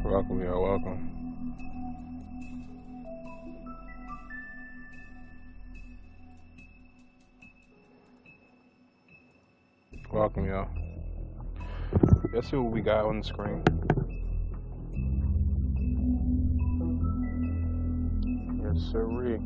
Welcome, y'all. Welcome. Welcome, y'all. Let's see what we got on the screen. Yes, sirree.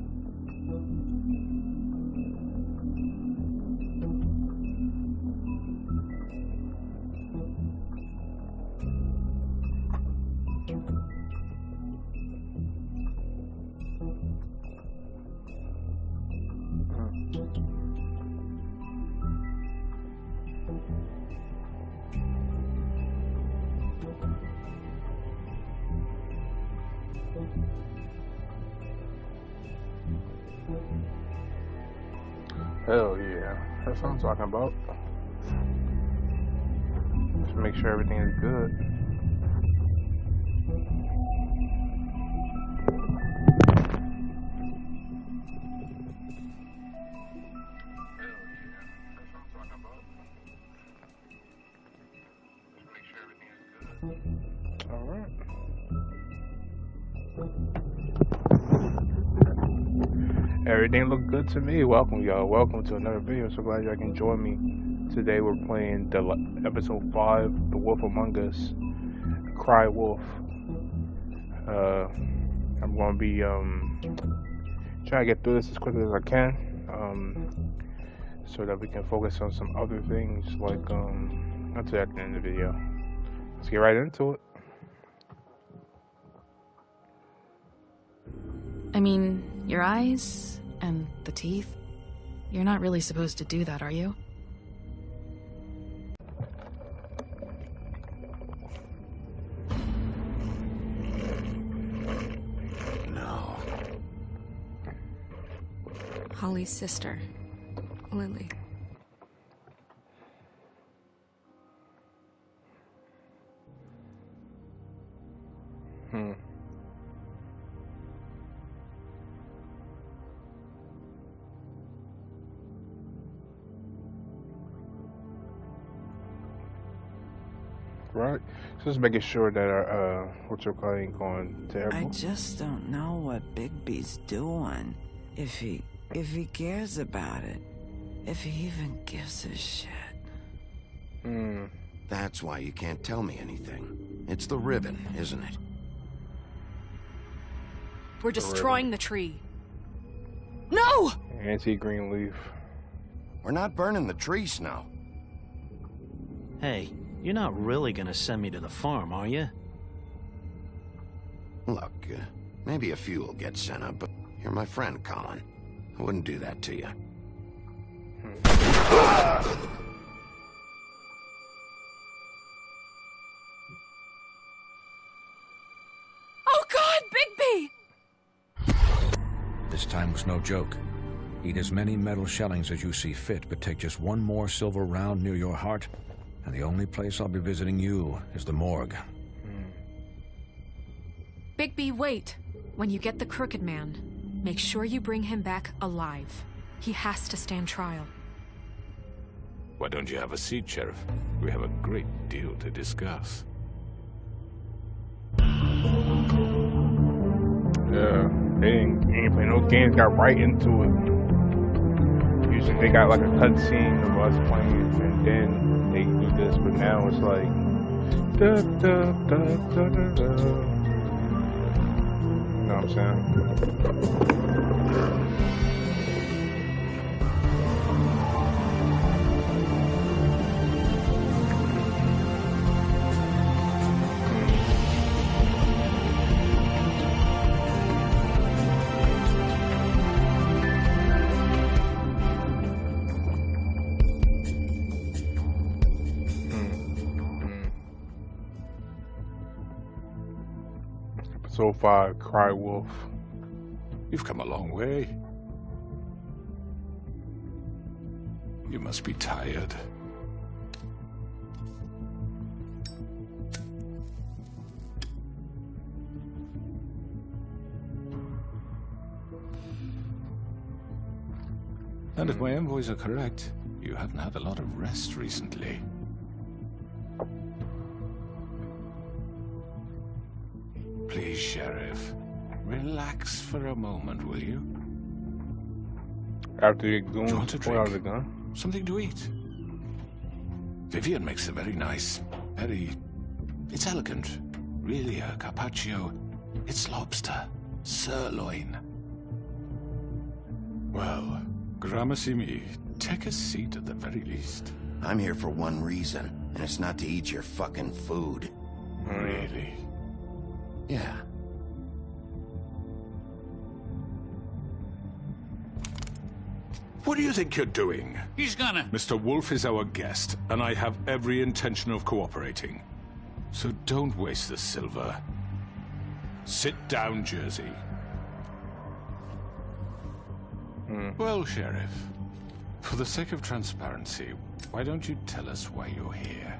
Hell yeah. That's what I'm talking about. Just make sure everything is good. Alright. Everything looked good to me. Welcome, y'all. Welcome to another video. So glad y'all can join me. Today we're playing the episode 5, The Wolf Among Us, Cry Wolf. I'm gonna be trying to get through this as quickly as I can, so that we can focus on some other things like I'll tell you at the end of the video. Let's get right into it. I mean, your eyes and the teeth. You're not really supposed to do that, are you? No. Holly's sister, Lily. Right, so just making sure that our what's your call ain't going terrible. I just don't know what Bigby's doing. If he cares about it. If he even gives a shit. That's why you can't tell me anything. It's the ribbon, isn't it? We're destroying the tree. No! Anti-green leaf. We're not burning the tree, Snow. Hey, you're not really gonna send me to the farm, are you? Look, maybe a few will get sent up, but you're my friend, Colin. I wouldn't do that to you. Oh God, Bigby! This time was no joke. Eat as many metal shellings as you see fit, but take just one more silver round near your heart, and the only place I'll be visiting you is the morgue. Bigby, wait. When you get the Crooked Man, make sure you bring him back alive. He has to stand trial. Why don't you have a seat, Sheriff? We have a great deal to discuss. Yeah, they ain't play no games, got right into it. Usually they got like a cutscene of us playing, and then they do this, but now it's like da, da, da, da, da, da. You know what I'm saying? So far, Cry Wolf. You've come a long way. You must be tired. And if my envoys are correct, you haven't had a lot of rest recently. Please, Sheriff. Relax for a moment, will you? After you Do you want a pull out the drink? gun. Something to eat? Vivian makes a very nice, it's elegant. Really a carpaccio. It's lobster. Sirloin. Well, gramercy me. Take a seat at the very least. I'm here for one reason, and it's not to eat your fucking food. Really? Yeah. What do you think you're doing? He's gonna... Mr. Wolf is our guest, and I have every intention of cooperating. So don't waste the silver. Sit down, Jersey. Well, Sheriff, for the sake of transparency, why don't you tell us why you're here?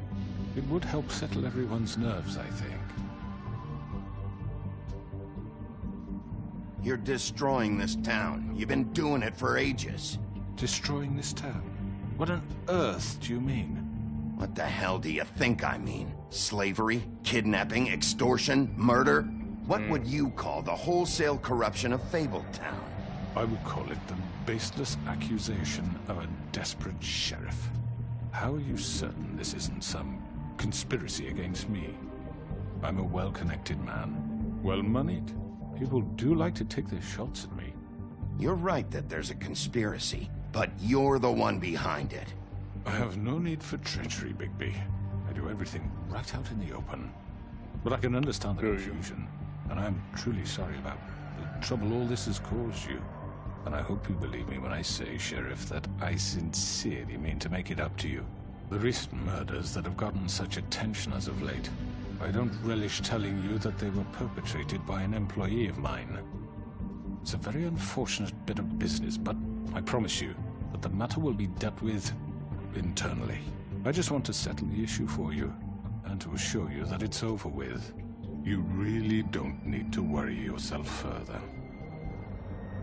It would help settle everyone's nerves, I think. You're destroying this town. You've been doing it for ages. Destroying this town? What on earth do you mean? What the hell do you think I mean? Slavery? Kidnapping? Extortion? Murder? What would you call the wholesale corruption of Fabletown? I would call it the baseless accusation of a desperate sheriff. How are you certain this isn't some conspiracy against me? I'm a well-connected man, well-moneyed. People do like to take their shots at me. You're right that there's a conspiracy, but you're the one behind it. I have no need for treachery, Bigby. I do everything right out in the open. But I can understand the confusion, and I'm truly sorry about the trouble all this has caused you. And I hope you believe me when I say, Sheriff, that I sincerely mean to make it up to you. The recent murders that have gotten such attention as of late, I don't relish telling you that they were perpetrated by an employee of mine. It's a very unfortunate bit of business, but I promise you that the matter will be dealt with internally. I just want to settle the issue for you, and to assure you that it's over with. You really don't need to worry yourself further.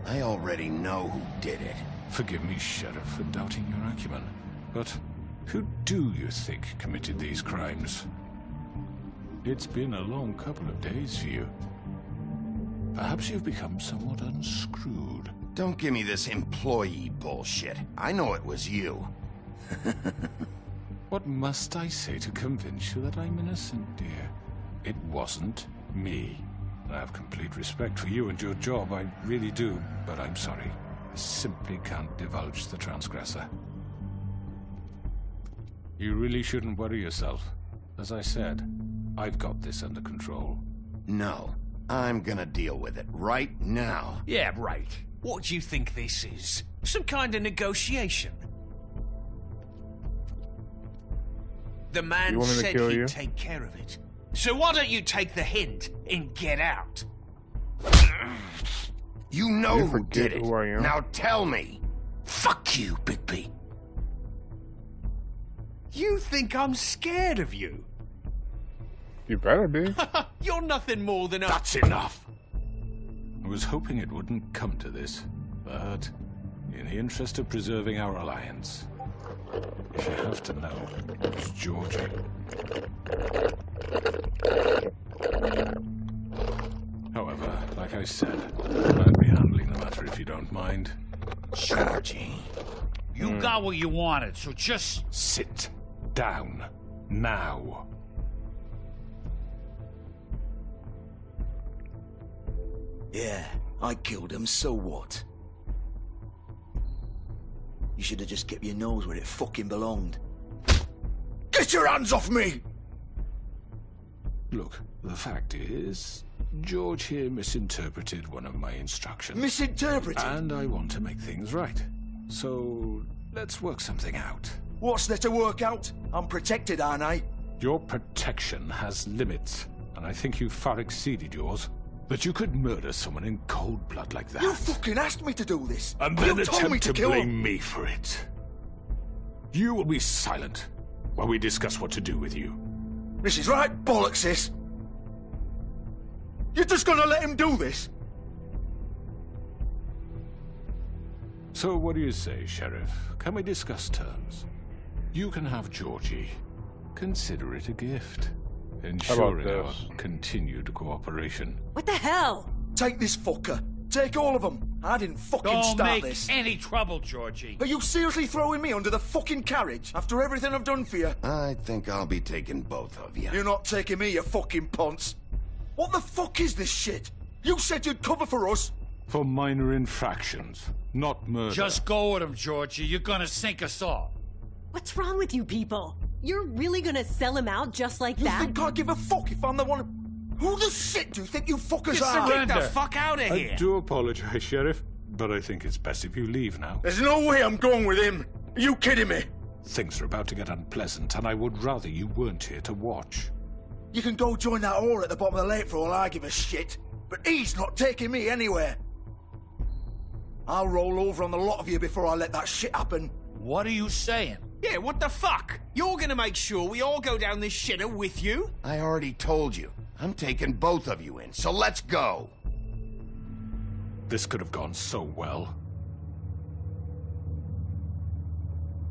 I already know who did it. Forgive me, Sheriff, for doubting your acumen, but who do you think committed these crimes? It's been a long couple of days for you. Perhaps you've become somewhat unscrewed. Don't give me this employee bullshit. I know it was you. What must I say to convince you that I'm innocent, dear? It wasn't me. I have complete respect for you and your job, I really do, but I'm sorry. I simply can't divulge the transgressor. You really shouldn't worry yourself. As I said, I've got this under control. No, I'm gonna deal with it right now. Yeah, right. What do you think this is? Some kind of negotiation? The man You want me to said kill he'd you? take care of it. So why don't you take the hint and get out? You know You who forget did it. who I am? Now tell me. Fuck you, Bigby. You think I'm scared of you? You better be. You're nothing more than a... That's enough! I was hoping it wouldn't come to this, but in the interest of preserving our alliance, if you have to know, it's Georgie. However, like I said, I'd be handling the matter if you don't mind. Georgie. You got what you wanted, so just... Sit down. Now. Yeah, I killed him, so what? You should have just kept your nose where it fucking belonged. Get your hands off me! Look, the fact is, George here misinterpreted one of my instructions. Misinterpreted? And I want to make things right. So, let's work something out. What's there to work out? I'm protected, aren't I? Your protection has limits, and I think you've far exceeded yours. That you could murder someone in cold blood like that. You fucking asked me to do this! And then you told me attempt to to kill blame him! me for it. You will be silent while we discuss what to do with you. This is right bollocks, sis! You're just gonna let him do this? So what do you say, Sheriff? Can we discuss terms? You can have Georgie. Consider it a gift. ensuring our this? continued cooperation. What the hell? Take this fucker. Take all of them. I didn't fucking Don't start make this. any trouble, Georgie. Are you seriously throwing me under the fucking carriage after everything I've done for you? I think I'll be taking both of you. You're not taking me, you fucking ponce. What the fuck is this shit? You said you'd cover for us. For minor infractions, not murder. Just go with him, Georgie. You're gonna sink us all. What's wrong with you people? You're really gonna sell him out just like You that? think I give a fuck if I'm the one... Who the shit do you think you fuckers are? Get the fuck out of I here. do apologize, Sheriff, but I think it's best if you leave now. There's no way I'm going with him. Are you kidding me? Things are about to get unpleasant, and I would rather you weren't here to watch. You can go join that whore at the bottom of the lake for all I give a shit. But he's not taking me anywhere. I'll roll over on the lot of you before I let that shit happen. What are you saying? Yeah, what the fuck? You're gonna make sure we all go down this shitter with you? I already told you. I'm taking both of you in, so let's go. This could have gone so well.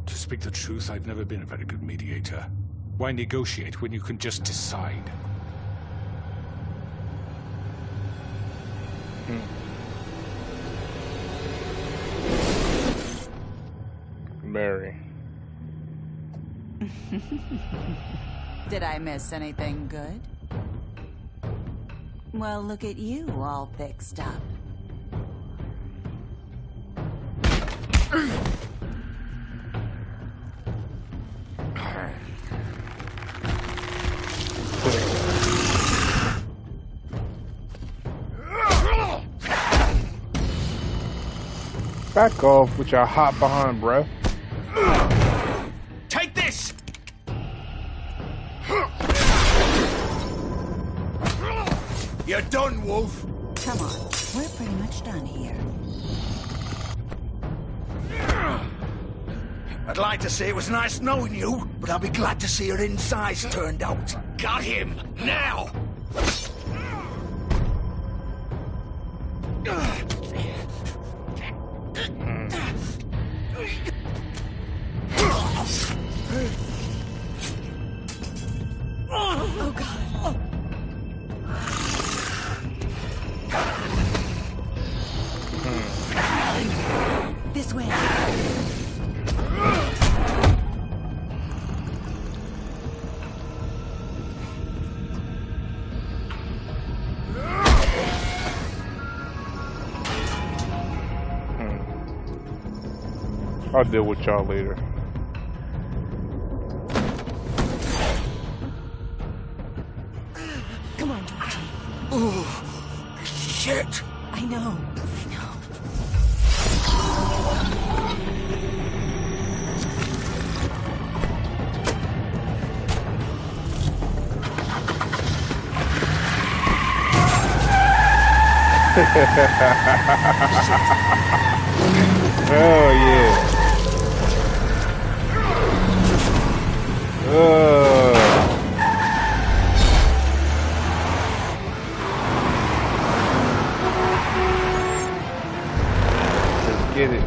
To speak the truth, I've never been a very good mediator. Why negotiate when you can just decide? Mary. Did I miss anything good? Well, look at you, all fixed up. Back off with your hot behind breath. Take this! You're done, Wolf. Come on, we're pretty much done here. I'd like to say it was nice knowing you, but I'll be glad to see your insides turned out. Got him! Now! Oh, God. This way. I'll deal with y'all later. Come on, Georgie. Ooh, shit. I know. Oh yeah. Let's get it.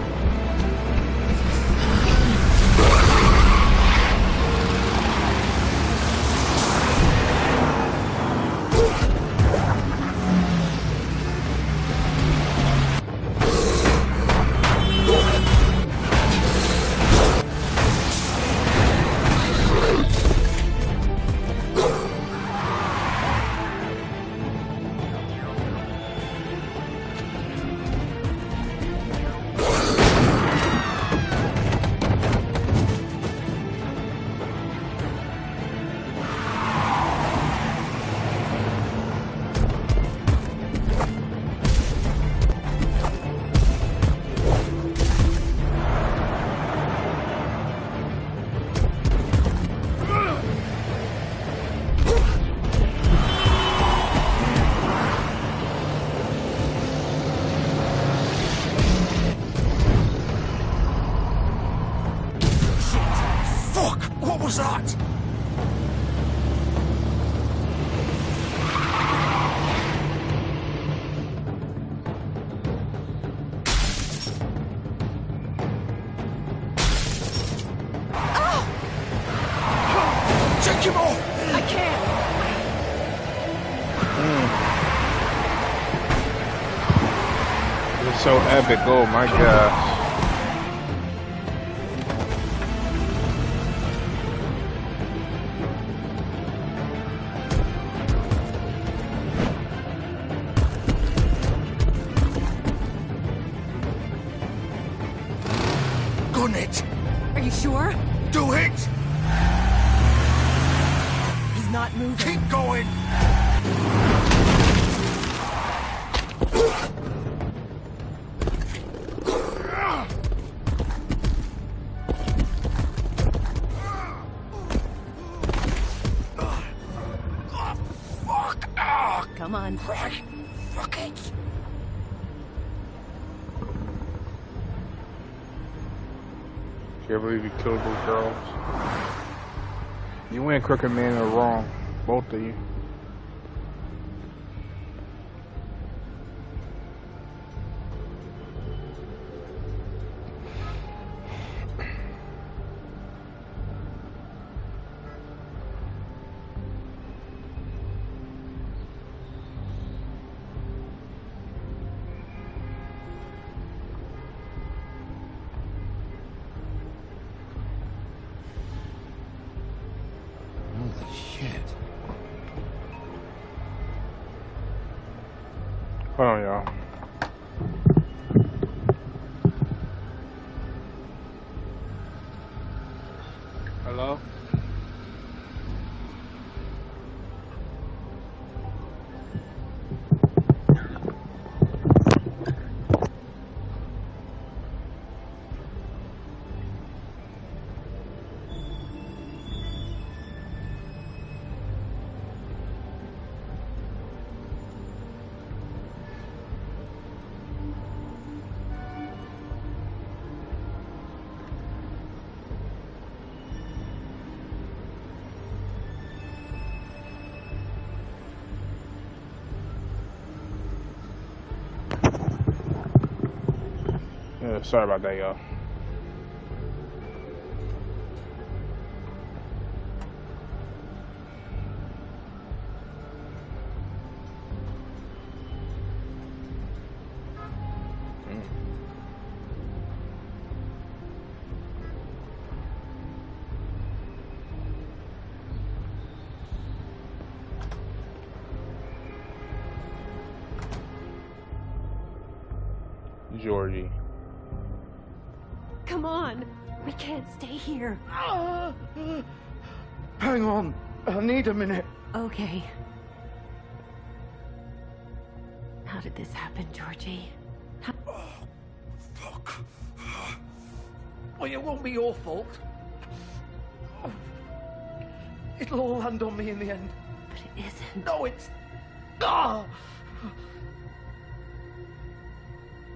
so epic. Oh my gosh. Gun it! Are you sure? Do it! He's not moving. Keep going! Come on. Right. Fuck it. Can't believe you killed those girls. You and Crooked Man are wrong. Both of you. Holy shit. Hold on, y'all. Hello? Yeah, sorry about that, y'all. Georgie. Come on. We can't stay here. Hang on. I need a minute. Okay. How did this happen, Georgie? Fuck. Well, it won't be your fault. It'll all land on me in the end. But it isn't. No, it's... Ah!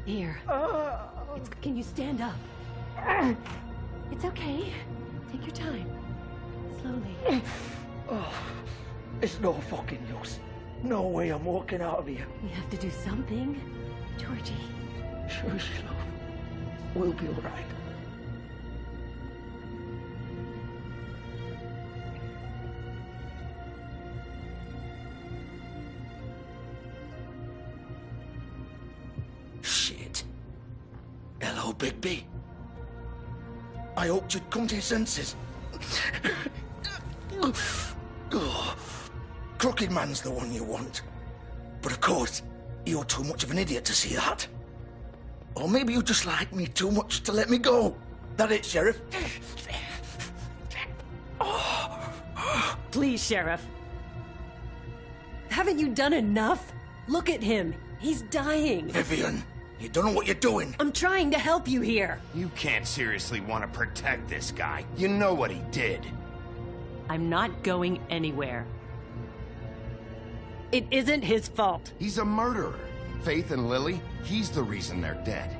Here. Can you stand up? It's okay. Take your time. Slowly. Oh, it's no fucking use. No way I'm walking out of here. We have to do something. Georgie. Shush, love. We'll be all right. Shit. Hello, Bigby. I hoped you'd come to your senses. Crooked Man's the one you want. But of course, you're too much of an idiot to see that. Or maybe you just like me too much to let me go. That it, Sheriff? Please, Sheriff. Haven't you done enough? Look at him. He's dying. Vivian, you don't know what you're doing. I'm trying to help you here. You can't seriously want to protect this guy. You know what he did. I'm not going anywhere. It isn't his fault. He's a murderer. Faith and Lily, he's the reason they're dead.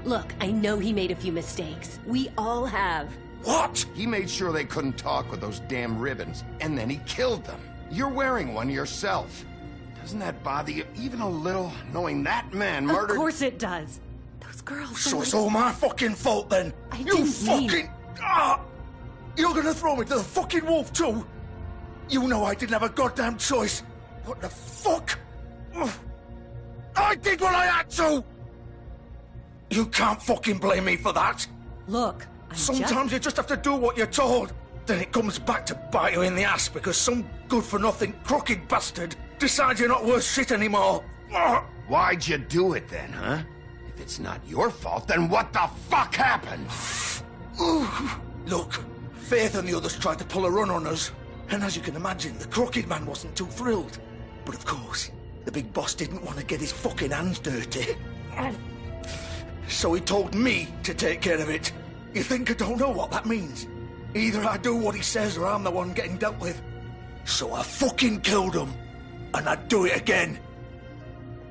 Look, I know he made a few mistakes. We all have. What? He made sure they couldn't talk with those damn ribbons, and then he killed them. You're wearing one yourself. Doesn't that bother you even a little, knowing that man murdered... Of course it does. Those girls... So it's all my fucking fault then? You fucking... Ah! You're gonna throw me to the fucking wolf too? You know I didn't have a goddamn choice. What the fuck? I did what I had to! You can't fucking blame me for that. Look, Sometimes you just have to do what you're told. Then it comes back to bite you in the ass because some good-for-nothing crooked bastard decides you're not worth shit anymore. Why'd you do it then, huh? If it's not your fault, then what the fuck happened? Look, Faith and the others tried to pull a run on us. And as you can imagine, the crooked man wasn't too thrilled. But of course, the big boss didn't want to get his fucking hands dirty. So he told me to take care of it. You think I don't know what that means? Either I do what he says or I'm the one getting dealt with. So I fucking killed him. And I'd do it again.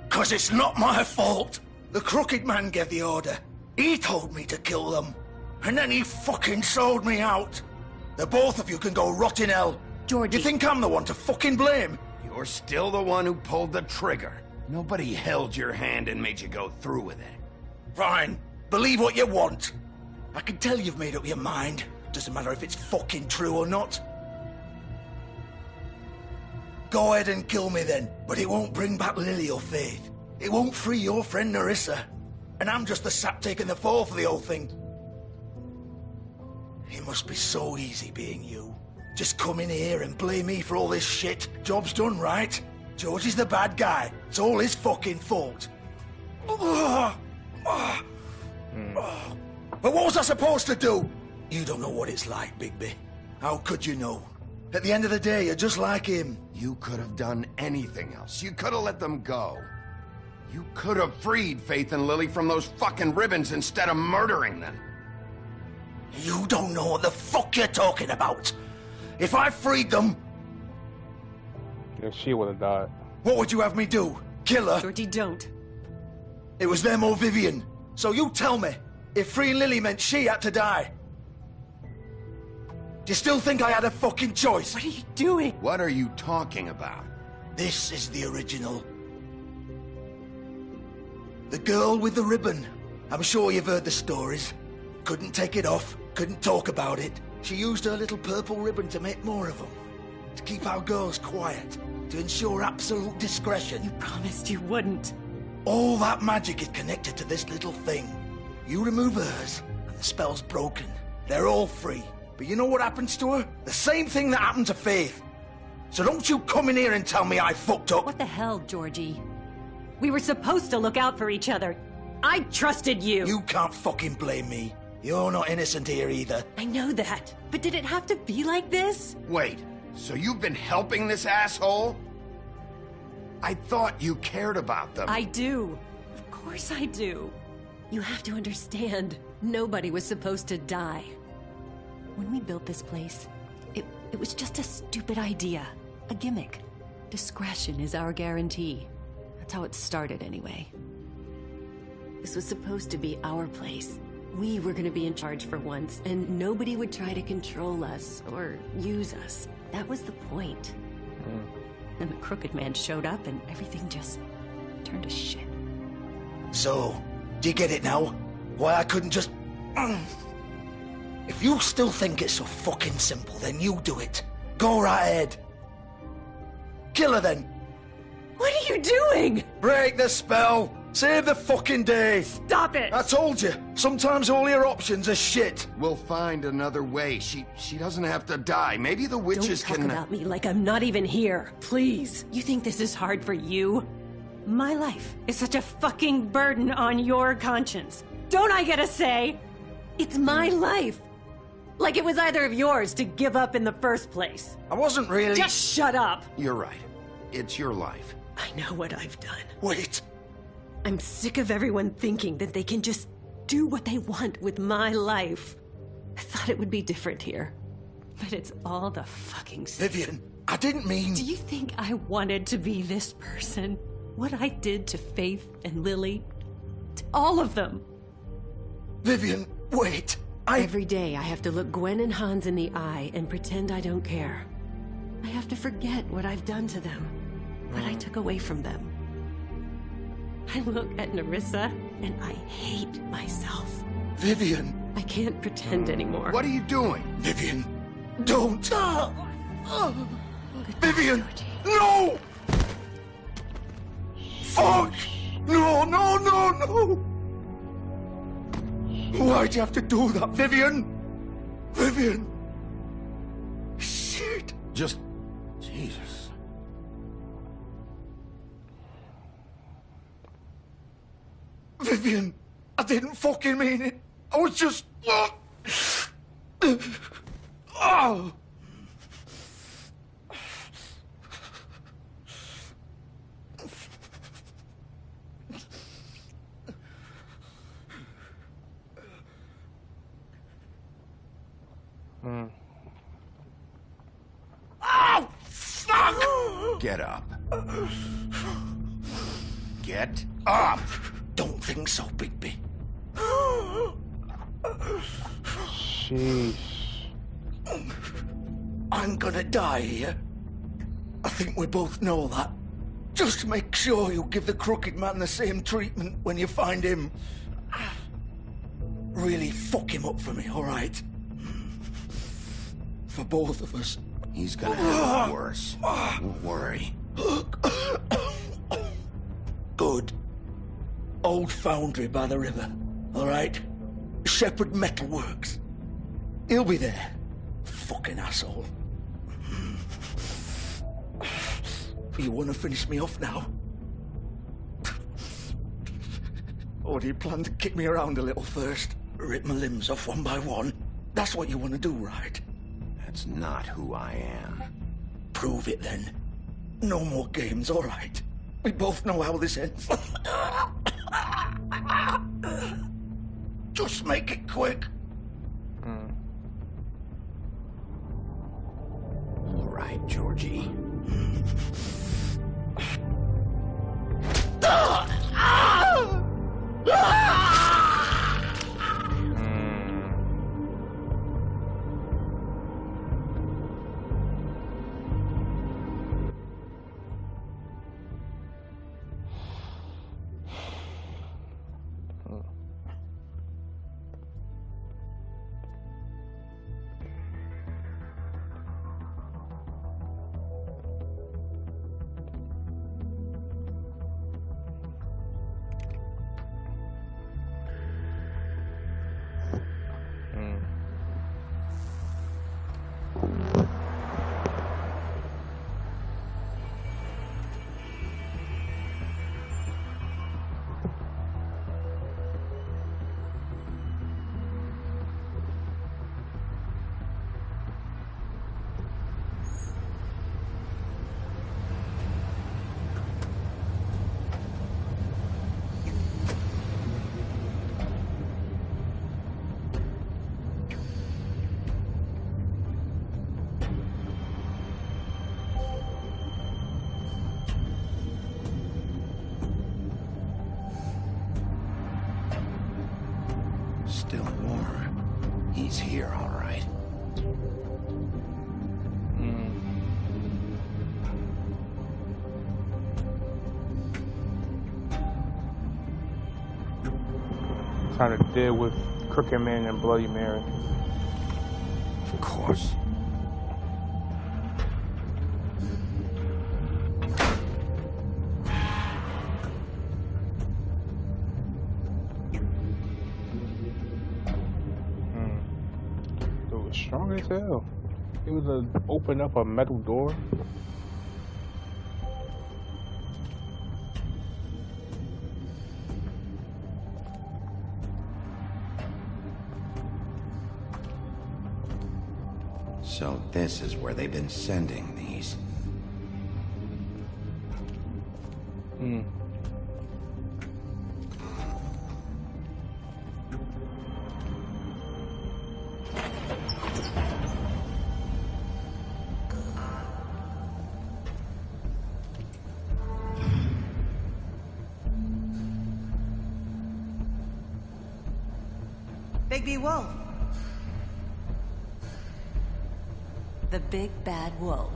'Cause it's not my fault. The crooked man gave the order. He told me to kill them. And then he fucking sold me out. The both of you can go rot in hell. Georgie. You think I'm the one to fucking blame? You're still the one who pulled the trigger. Nobody held your hand and made you go through with it. Fine. Believe what you want. I can tell you've made up your mind. Doesn't matter if it's fucking true or not. Go ahead and kill me then, but it won't bring back Lily or Faith. It won't free your friend Nerissa. And I'm just the sap taking the fall for the whole thing. It must be so easy being you. Just come in here and blame me for all this shit. Job's done, right? George is the bad guy. It's all his fucking fault. But what was I supposed to do? You don't know what it's like, Bigby. How could you know? At the end of the day, you're just like him. You could have done anything else. You could have let them go. You could have freed Faith and Lily from those fucking ribbons instead of murdering them. You don't know what the fuck you're talking about. If I freed them... Yeah, she would have died. What would you have me do? Kill her? Georgie, don't. It was them or Vivian. So you tell me, if freeing Lily meant she had to die, do you still think I had a fucking choice? What are you doing? What are you talking about? This is the original. The girl with the ribbon. I'm sure you've heard the stories. Couldn't take it off, couldn't talk about it. She used her little purple ribbon to make more of them. To keep our girls quiet. To ensure absolute discretion. You promised you wouldn't. All that magic is connected to this little thing. You remove hers, and the spell's broken. They're all free. But you know what happens to her? The same thing that happened to Faith. So don't you come in here and tell me I fucked up. What the hell, Georgie? We were supposed to look out for each other. I trusted you. You can't fucking blame me. You're not innocent here either. I know that. But did it have to be like this? Wait, so you've been helping this asshole? I thought you cared about them. I do. Of course I do. You have to understand, nobody was supposed to die. When we built this place, it was just a stupid idea. A gimmick. Discretion is our guarantee. That's how it started anyway. This was supposed to be our place. We were gonna be in charge for once, and nobody would try to control us or use us. That was the point. Then the crooked man showed up and everything just turned to shit. So, do you get it now? Why I couldn't just... If you still think it's so fucking simple, then you do it. Go right ahead. Kill her then. What are you doing? Break the spell. Save the fucking day. Stop it. I told you. Sometimes all your options are shit. We'll find another way. She doesn't have to die. Maybe the witches Don't talk about me like I'm not even here. Please. You think this is hard for you? My life is such a fucking burden on your conscience. Don't I get a say? It's my life. Like it was either of yours to give up in the first place. I wasn't really... Just shut up. You're right. It's your life. I know what I've done. Wait. I'm sick of everyone thinking that they can just do what they want with my life. I thought it would be different here. But it's all the fucking same. Vivian, I didn't mean... Do you think I wanted to be this person? What I did to Faith and Lily? To all of them. Vivian, wait. Every day I have to look Gwen and Hans in the eye and pretend I don't care. I have to forget what I've done to them. What I took away from them. I look at Nerissa and I hate myself. Vivian. I can't pretend anymore. What are you doing? Vivian, don't. Vivian, no! Fuck! No, no, no, no! Why'd you have to do that, Vivian? Vivian! Shit! Just... Jesus. Vivian, I didn't fucking mean it. I was just... Oh! Oh, fuck! Get up. Get up! Don't think so, Bigby. Sheesh. I'm gonna die here. I think we both know that. Just make sure you give the Crooked Man the same treatment when you find him. Really fuck him up for me, all right? For both of us. He's gonna have it worse. Don't worry. Good. Old foundry by the river, all right? Shepherd Metalworks. He'll be there. Fucking asshole. You want to finish me off now? Or do you plan to kick me around a little first? Rip my limbs off one by one? That's what you want to do, right? That's not who I am. Prove it then. No more games, all right? We both know how this ends. Just make it quick. All right, Georgie. Still warm. He's here, all right. Trying to deal with Crooked Man and Bloody Mary. Of course. Strong as hell. It was open up a metal door. So this is where they've been sending these. Bigby Wolf. The big bad wolf.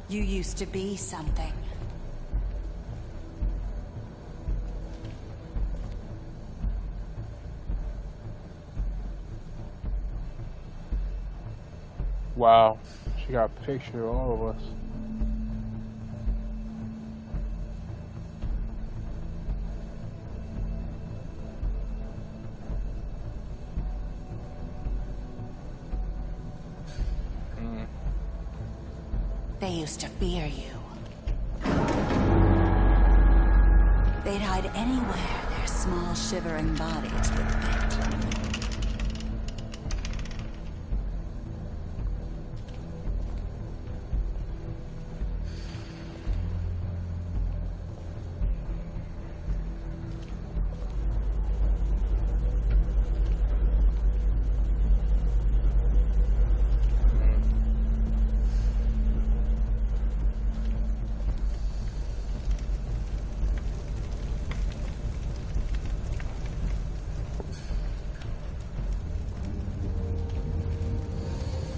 You used to be something. Wow. She got a picture of all of us. They used to fear you. They'd hide anywhere their small, shivering bodies would fit.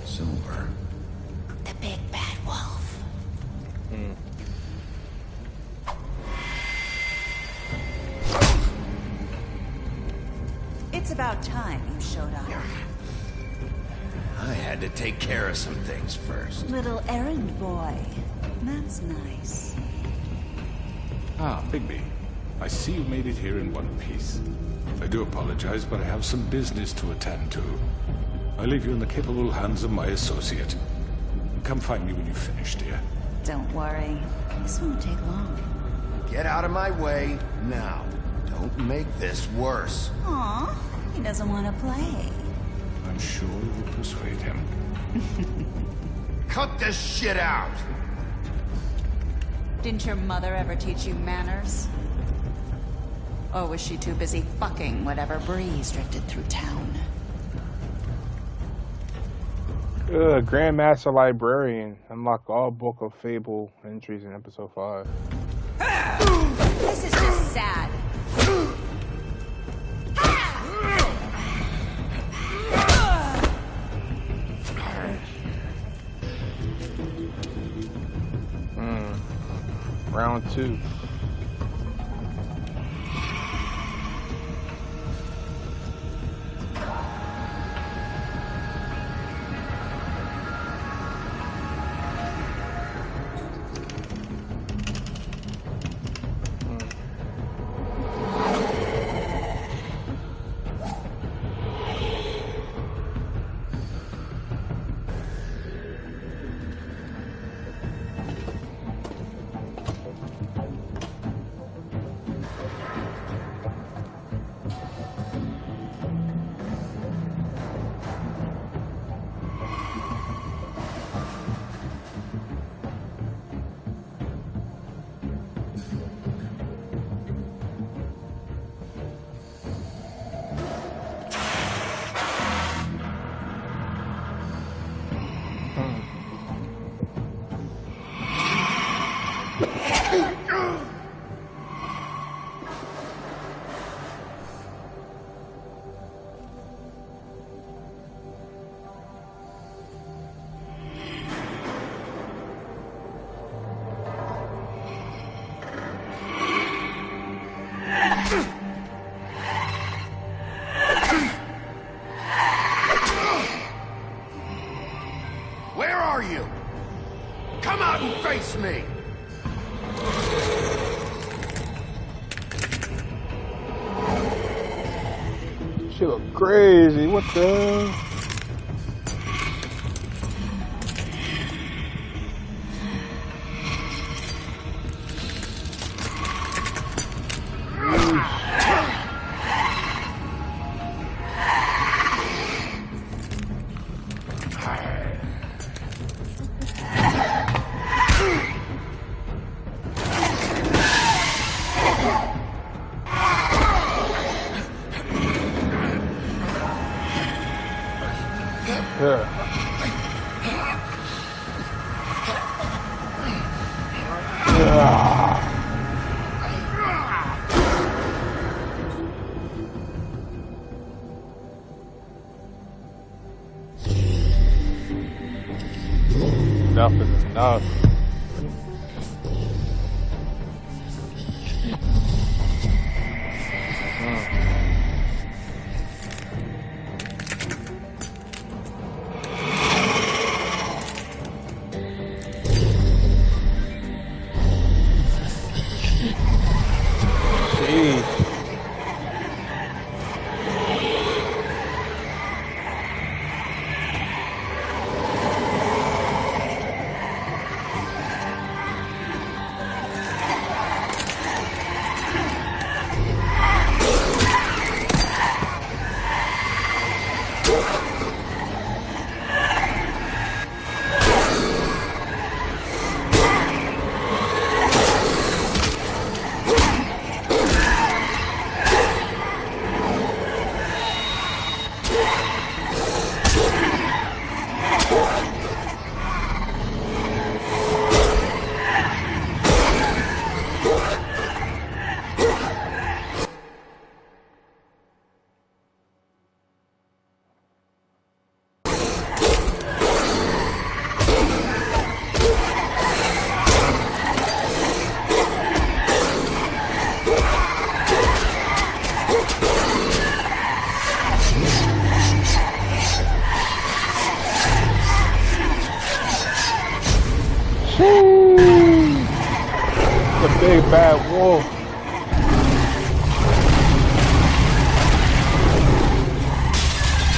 Silver. The big bad wolf. It's about time you showed up. I had to take care of some things first. Little errand boy. That's nice. Ah, Bigby. I see you made it here in one piece. I do apologize, but I have some business to attend to. I leave you in the capable hands of my associate. Come find me when you've finished, dear. Don't worry. This won't take long. Get out of my way now. Don't make this worse. Aw, he doesn't want to play. I'm sure you'll persuade him. Cut this shit out! Didn't your mother ever teach you manners? Or was she too busy fucking whatever breeze drifted through town? Grandmaster Librarian. Unlock all Book of Fable entries in episode 5. This is just sad. Round 2. Where are you? Come out and face me! She look crazy. What the? Enough is enough. Jeez. The big bad wolf.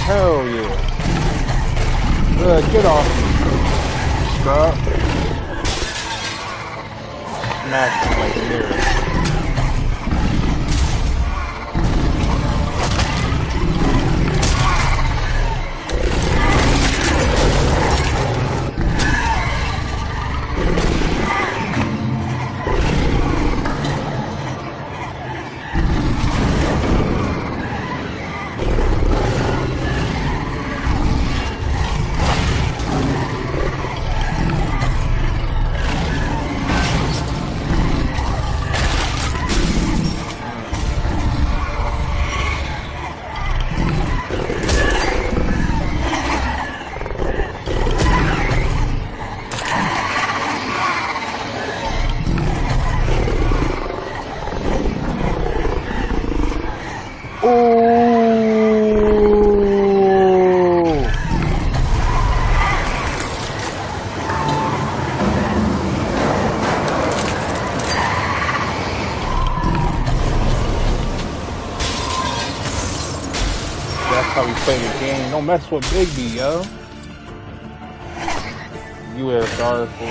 Hell yeah. Get off me. Stop. Smash him like a mirror. How we play the game. Don't mess with Bigby, yo. USR for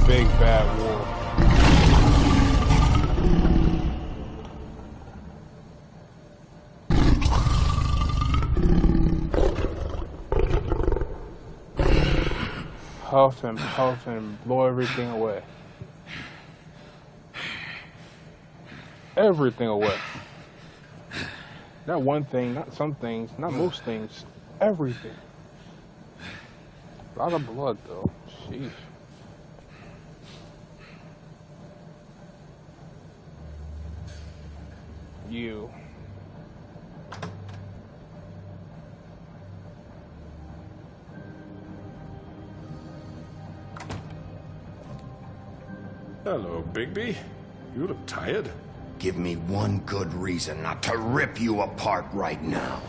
big bad wolf. Puff and blow everything away. Everything away. Not one thing, not some things, not most things. Everything. A lot of blood though. Sheesh. You. Hello, Bigby. You look tired. Give me one good reason not to rip you apart right now.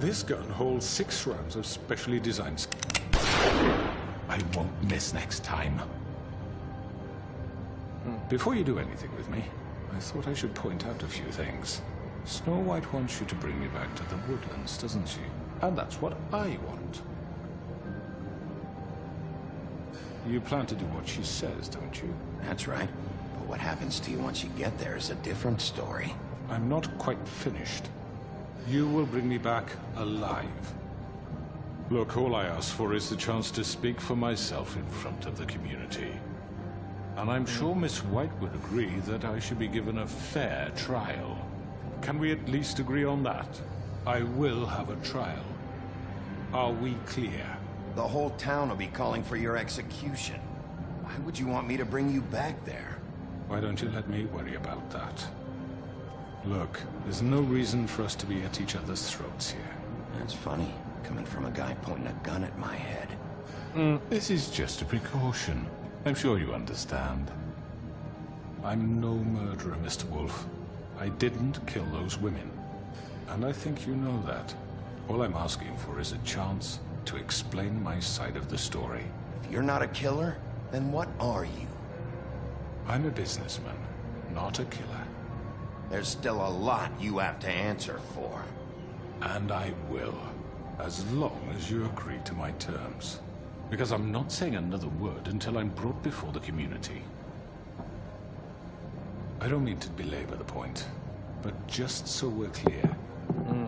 This gun holds 6 rounds of specially designed. I won't miss next time. Before you do anything with me, I thought I should point out a few things. Snow White wants you to bring me back to the woodlands, doesn't she? And that's what I want. You plan to do what she says, don't you? That's right. But what happens to you once you get there is a different story. I'm not quite finished. You will bring me back alive. Look, all I ask for is the chance to speak for myself in front of the community. And I'm sure Miss White would agree that I should be given a fair trial. Can we at least agree on that? I will have a trial. Are we clear? The whole town will be calling for your execution. Why would you want me to bring you back there? Why don't you let me worry about that? Look, there's no reason for us to be at each other's throats here. That's funny, coming from a guy pointing a gun at my head. This is just a precaution. I'm sure you understand. I'm no murderer, Mr. Wolf. I didn't kill those women. And I think you know that. All I'm asking for is a chance to explain my side of the story. If you're not a killer, then what are you? I'm a businessman, not a killer. There's still a lot you have to answer for. And I will, as long as you agree to my terms. Because I'm not saying another word until I'm brought before the community. I don't mean to belabor the point, but just so we're clear,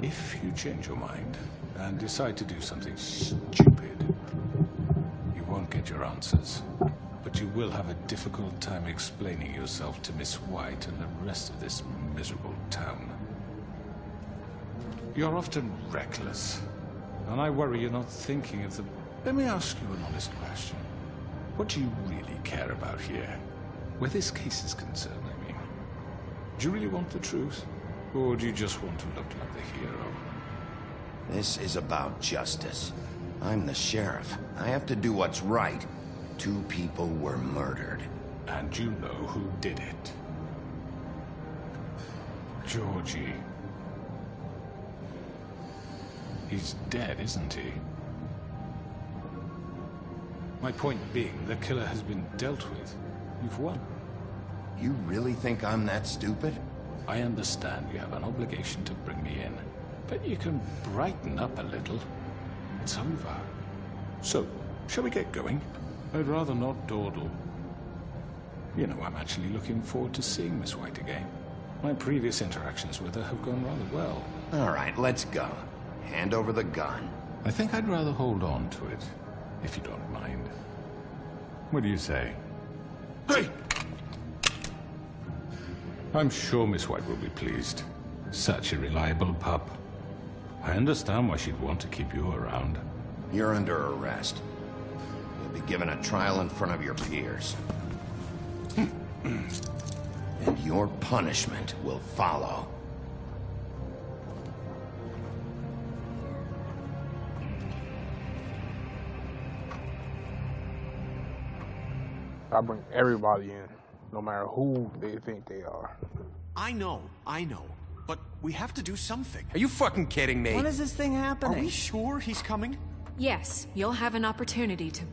if you change your mind and decide to do something stupid, you won't get your answers. But you will have a difficult time explaining yourself to Miss White and the rest of this miserable town. You're often reckless, and I worry you're not thinking of the... Let me ask you an honest question. What do you really care about here? Where this case is concerned, I mean. Do you really want the truth? Or do you just want to look like the hero? This is about justice. I'm the sheriff. I have to do what's right. 2 people were murdered. And you know who did it. Georgie. He's dead, isn't he? My point being, the killer has been dealt with. You've won. You really think I'm that stupid? I understand you have an obligation to bring me in, but you can brighten up a little. It's over. So, shall we get going? I'd rather not dawdle. You know, I'm actually looking forward to seeing Miss White again. My previous interactions with her have gone rather well. All right, let's go. Hand over the gun. I think I'd rather hold on to it, if you don't mind. What do you say? Hey! I'm sure Miss White will be pleased. Such a reliable pup. I understand why she'd want to keep you around. You're under arrest. You'll be given a trial in front of your peers. And your punishment will follow. I bring everybody in, no matter who they think they are. I know. But we have to do something. Are you fucking kidding me? When is this thing happening? Are we sure he's coming? Yes, you'll have an opportunity to...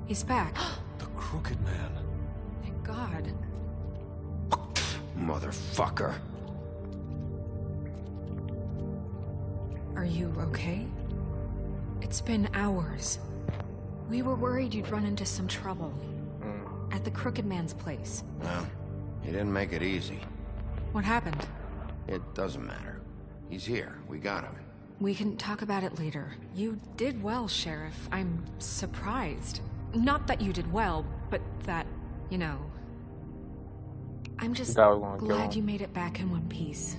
He's back. The Crooked Man. Thank God. Motherfucker. Are you okay? It's been hours. We were worried you'd run into some trouble. At the Crooked Man's place. Well, he didn't make it easy. What happened? It doesn't matter. He's here. We got him. We can talk about it later. You did well, Sheriff. I'm surprised. Not that you did well, but that, you know... I'm just glad you made it back in one piece.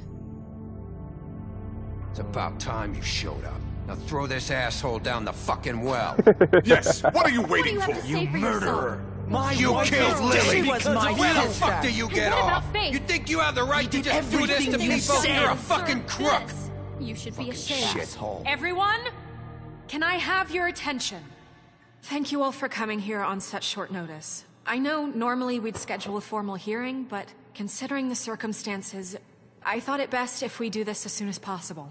It's about time you showed up. Now throw this asshole down the fucking well. Yes, what are you waiting for? You murderer! My You wife killed is Lily! dead. She was my Where the sister. fuck do you get What off? about Faith? You think you have the right to did just do this to everything you people? said. You're a fucking crook! You should be ashamed. Shithole. Everyone, can I have your attention? Thank you all for coming here on such short notice. I know normally we'd schedule a formal hearing, but considering the circumstances, I thought it best if we do this as soon as possible.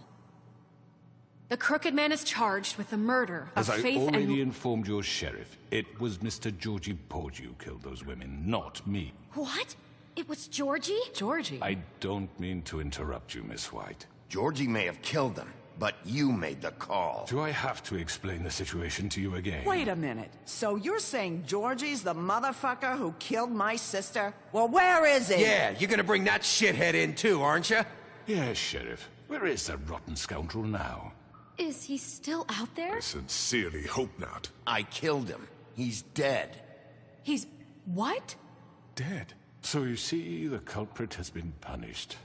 The Crooked Man is charged with the murder of As I Faith already and... informed your sheriff, it was Mr. Georgie Porgy who killed those women, not me. What? It was Georgie? Georgie? I don't mean to interrupt you, Miss White. Georgie may have killed them, but you made the call. Do I have to explain the situation to you again? Wait a minute. So you're saying Georgie's the motherfucker who killed my sister? Well, where is he? Yeah, you're gonna bring that shithead in too, aren't you? Yes, Sheriff. Where is that rotten scoundrel now? Is he still out there? I sincerely hope not. I killed him. He's dead. He's... what? Dead. So you see, the culprit has been punished.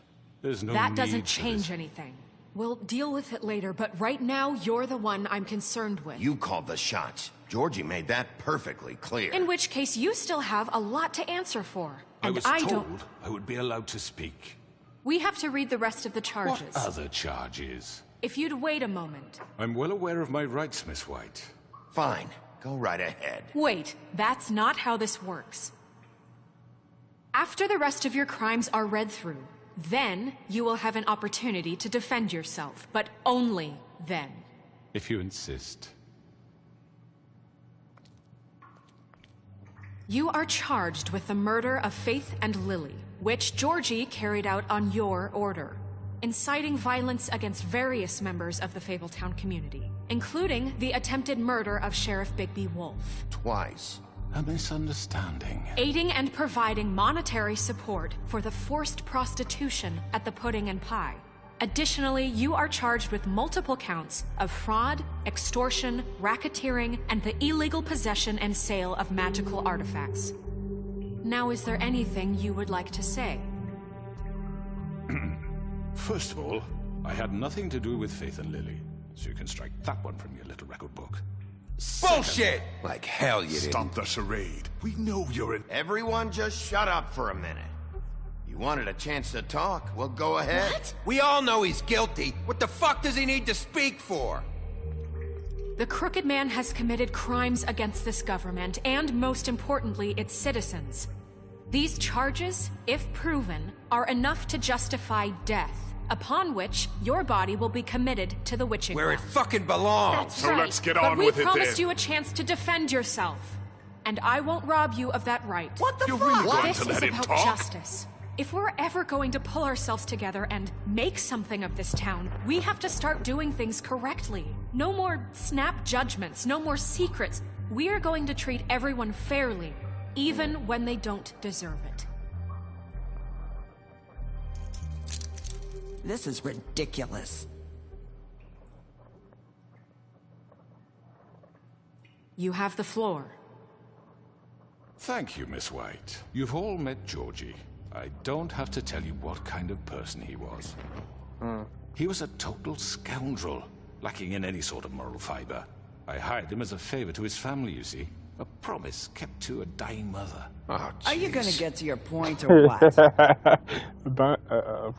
There's no That need doesn't for change this. anything. We'll deal with it later, but right now, you're the one I'm concerned with. You called the shots. Georgie made that perfectly clear. In which case, you still have a lot to answer for. And I was don't... told I would be allowed to speak. We have to read the rest of the charges. What other charges? If you'd wait a moment. I'm well aware of my rights, Miss White. Fine. Go right ahead. Wait, that's not how this works. After the rest of your crimes are read through, then you will have an opportunity to defend yourself, but only then. If you insist. You are charged with the murder of Faith and Lily, which Georgie carried out on your order, inciting violence against various members of the Fabletown community, including the attempted murder of Sheriff Bigby Wolf. Twice. A misunderstanding. Aiding and providing monetary support for the forced prostitution at the Pudding and Pie. Additionally, you are charged with multiple counts of fraud, extortion, racketeering, and the illegal possession and sale of magical artifacts. Now, is there anything you would like to say? First of all, I had nothing to do with Faith and Lily, so you can strike that one from your little record book. Bullshit! Like hell you didn't. Stop the charade. We know you're in... Everyone just shut up for a minute. You wanted a chance to talk, well, go ahead. What? We all know he's guilty. What the fuck does he need to speak for? The Crooked Man has committed crimes against this government, and most importantly, its citizens. These charges, if proven, are enough to justify death, upon which your body will be committed to the witching Where it well. fucking belongs. That's So right. let's get on but with we it promised then. you a chance to defend yourself. And I won't rob you of that right. What the You're fuck? really going This to is let him about talk? justice. If we're ever going to pull ourselves together and make something of this town, we have to start doing things correctly. No more snap judgments, no more secrets. We are going to treat everyone fairly, even when they don't deserve it. This is ridiculous. You have the floor. Thank you, Miss White. You've all met Georgie. I don't have to tell you what kind of person he was. He was a total scoundrel, lacking in any sort of moral fiber. I hired him as a favor to his family, you see. A promise kept to a dying mother. Oh, Are you gonna get to your point or what?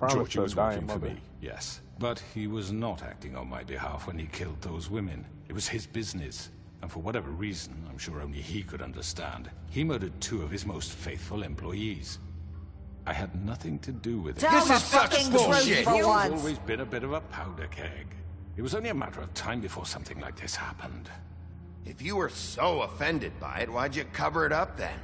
Georgie was working for me, yes. But he was not acting on my behalf when he killed those women. It was his business. And for whatever reason, I'm sure only he could understand, he murdered 2 of his most faithful employees. I had nothing to do with it. Tell the fucking truth He's for once. always been a bit of a powder keg. It was only a matter of time before something like this happened. If you were so offended by it, why'd you cover it up then?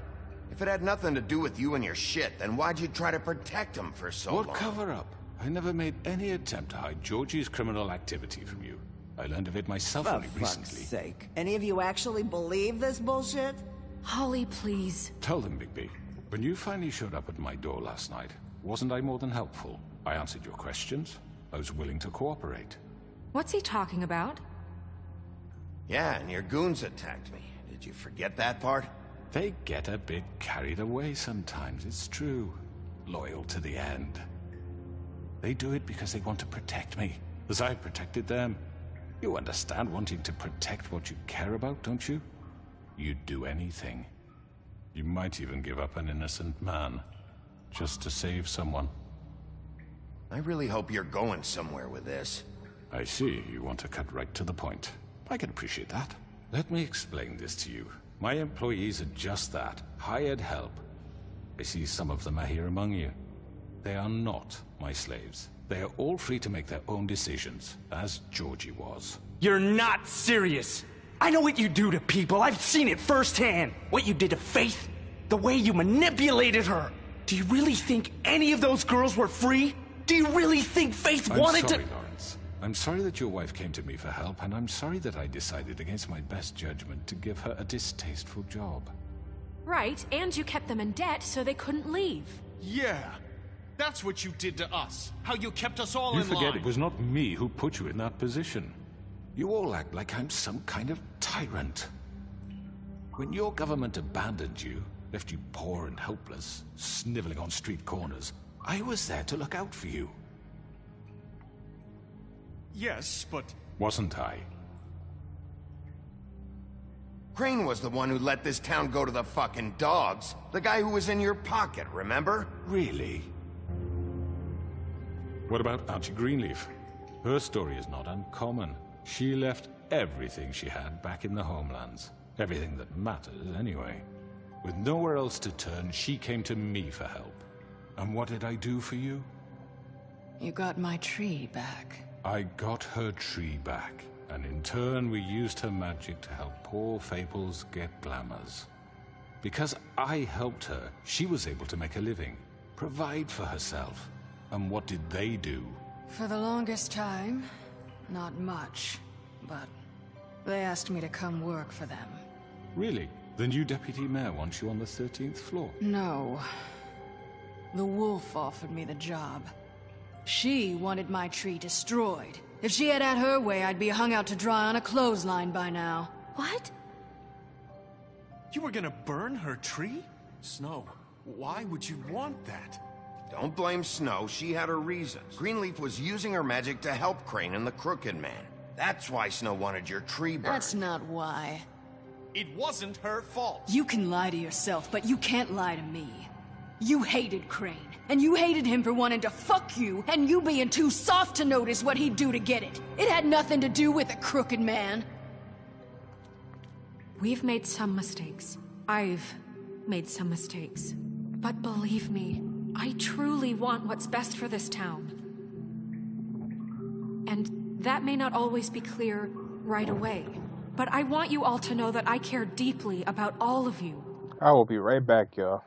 If it had nothing to do with you and your shit, then why'd you try to protect him for so long? What cover up? I never made any attempt to hide Georgie's criminal activity from you. I learned of it myself For only fuck's recently. sake. Any of you actually believe this bullshit? Holly, please. Tell them, Bigby. When you finally showed up at my door last night, wasn't I more than helpful? I answered your questions. I was willing to cooperate. What's he talking about? Yeah, and your goons attacked me. Did you forget that part? They get a bit carried away sometimes, it's true. Loyal to the end. They do it because they want to protect me, as I protected them. You understand wanting to protect what you care about, don't you? You'd do anything. You might even give up an innocent man, just to save someone. I really hope you're going somewhere with this. I see, you want to cut right to the point. I can appreciate that. Let me explain this to you. My employees are just that, hired help. I see some of them are here among you. They are not my slaves. They are all free to make their own decisions, as Georgie was. You're not serious. I know what you do to people. I've seen it firsthand. What you did to Faith. The way you manipulated her. Do you really think any of those girls were free? Do you really think Faith wanted to... I'm sorry, Lawrence. I'm sorry that your wife came to me for help, and I'm sorry that I decided against my best judgment to give her a distasteful job. Right, and you kept them in debt so they couldn't leave. Yeah. That's what you did to us. How you kept us all You in forget line. it was not me who put you in that position. You all act like I'm some kind of tyrant. When your government abandoned you, left you poor and helpless, sniveling on street corners, I was there to look out for you. Yes, but... Wasn't I? Crane was the one who let this town go to the fucking dogs. The guy who was in your pocket, remember? Really? What about Archie Greenleaf? Her story is not uncommon. She left everything she had back in the homelands. Everything that matters, anyway. With nowhere else to turn, she came to me for help. And what did I do for you? You got my tree back. I got her tree back. And in turn, we used her magic to help poor Fables get glamours. Because I helped her, she was able to make a living, provide for herself. And what did they do? For the longest time, not much. But they asked me to come work for them. Really? The new deputy mayor wants you on the 13th floor? No. The wolf offered me the job. She wanted my tree destroyed. If she had her way, I'd be hung out to dry on a clothesline by now. What? You were gonna burn her tree? Snow, why would you want that? Don't blame Snow, she had her reasons. Greenleaf was using her magic to help Crane and the Crooked Man. That's why Snow wanted your tree burned. That's not why. It wasn't her fault. You can lie to yourself, but you can't lie to me. You hated Crane, and you hated him for wanting to fuck you, and you being too soft to notice what he'd do to get it. It had nothing to do with the Crooked Man. We've made some mistakes. I've made some mistakes. But believe me, I truly want what's best for this town. And that may not always be clear right away. But I want you all to know that I care deeply about all of you. I will be right back, y'all.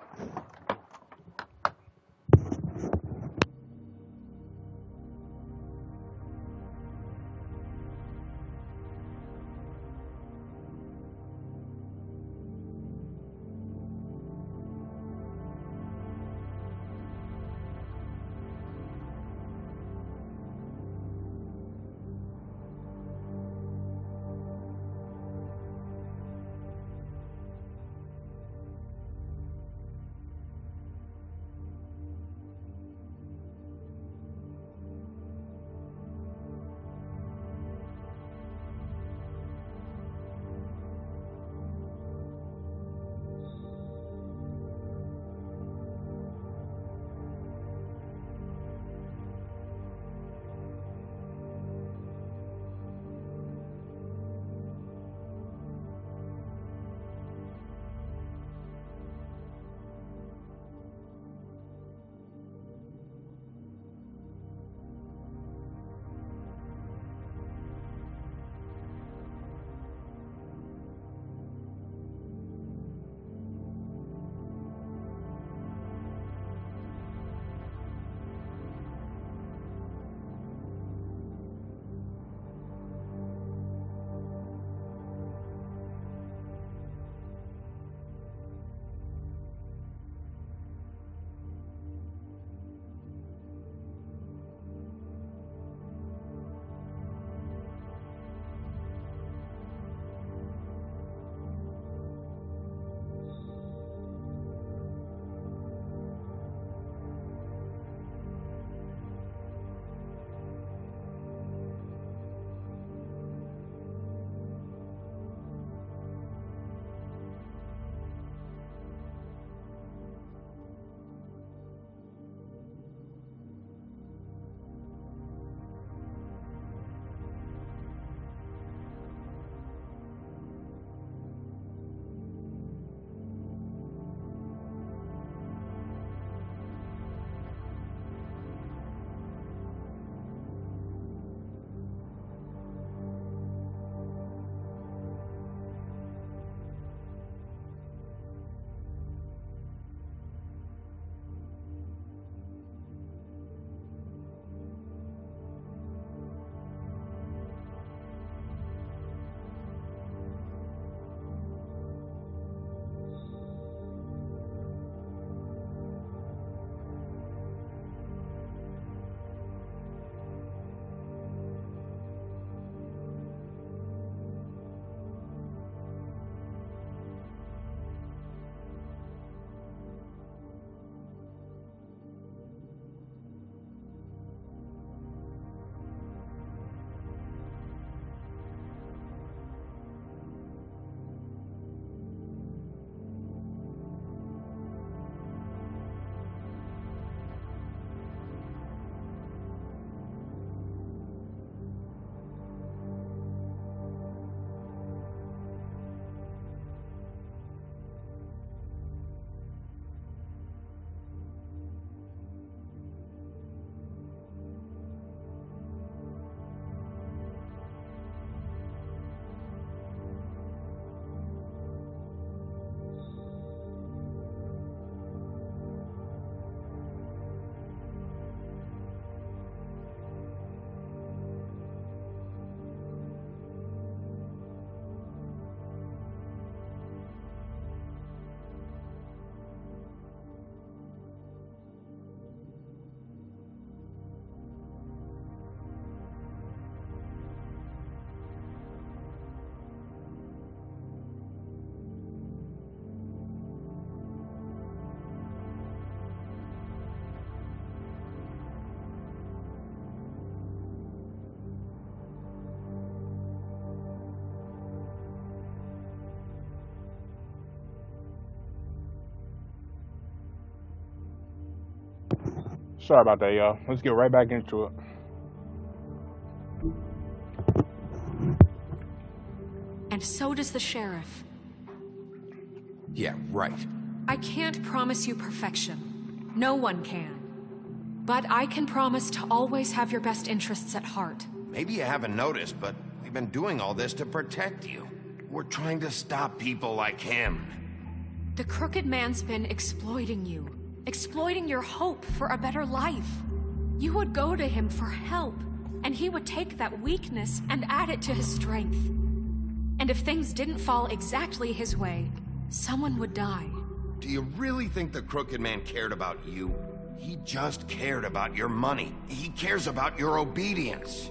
Sorry about that, y'all. Let's get right back into it. And so does the sheriff. Yeah, right. I can't promise you perfection. No one can. But I can promise to always have your best interests at heart. Maybe you haven't noticed, but we've been doing all this to protect you. We're trying to stop people like him. The Crooked Man's been exploiting you. Exploiting your hope for a better life. You would go to him for help, and he would take that weakness and add it to his strength. And if things didn't fall exactly his way, someone would die. Do you really think the Crooked Man cared about you? He just cared about your money. He cares about your obedience.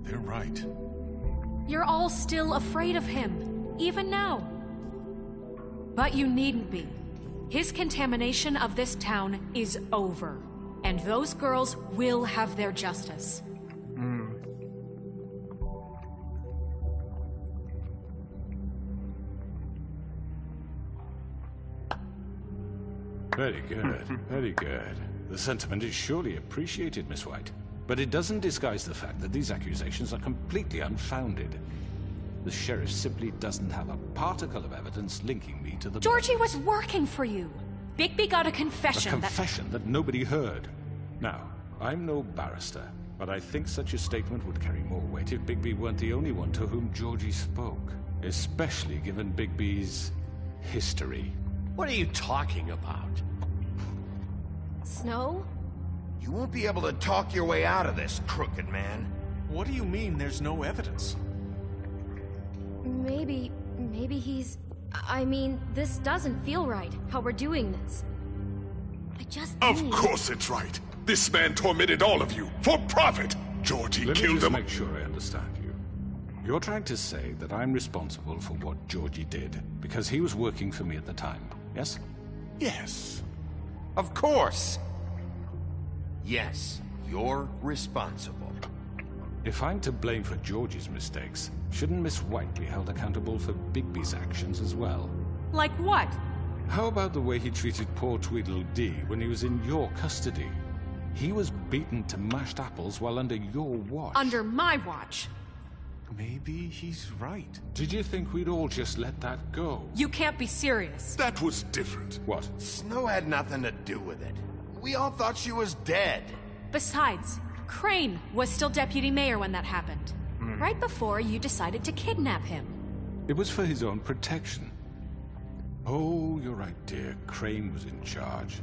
They're right. You're all still afraid of him, even now. But you needn't be. His contamination of this town is over, and those girls will have their justice. Very good, very good. The sentiment is surely appreciated, Miss White. But it doesn't disguise the fact that these accusations are completely unfounded. The sheriff simply doesn't have a particle of evidence linking me to the... Georgie was working for you. Bigby got a confession. A confession that nobody heard. Now, I'm no barrister, but I think such a statement would carry more weight if Bigby weren't the only one to whom Georgie spoke. Especially given Bigby's history. What are you talking about? Snow? You won't be able to talk your way out of this, Crooked Man. What do you mean there's no evidence? Maybe he's... I mean, this doesn't feel right, how we're doing this. I just Of course it's right. This man tormented all of you, for profit. Georgie Let me killed just them. make sure I understand you. You're trying to say that I'm responsible for what Georgie did, because he was working for me at the time, yes? Yes. Of course. Yes, you're responsible. If I'm to blame for Georgie's mistakes, shouldn't Miss White be held accountable for Bigby's actions as well? Like what? How about the way he treated poor Tweedledee when he was in your custody? He was beaten to mashed apples while under your watch. Under my watch. Maybe he's right. Did you think we'd all just let that go? You can't be serious. That was different. What? Snow had nothing to do with it. We all thought she was dead. Besides, Crane was still deputy mayor when that happened. Right before you decided to kidnap him. It was for his own protection. Oh, you're right, dear. Crane was in charge.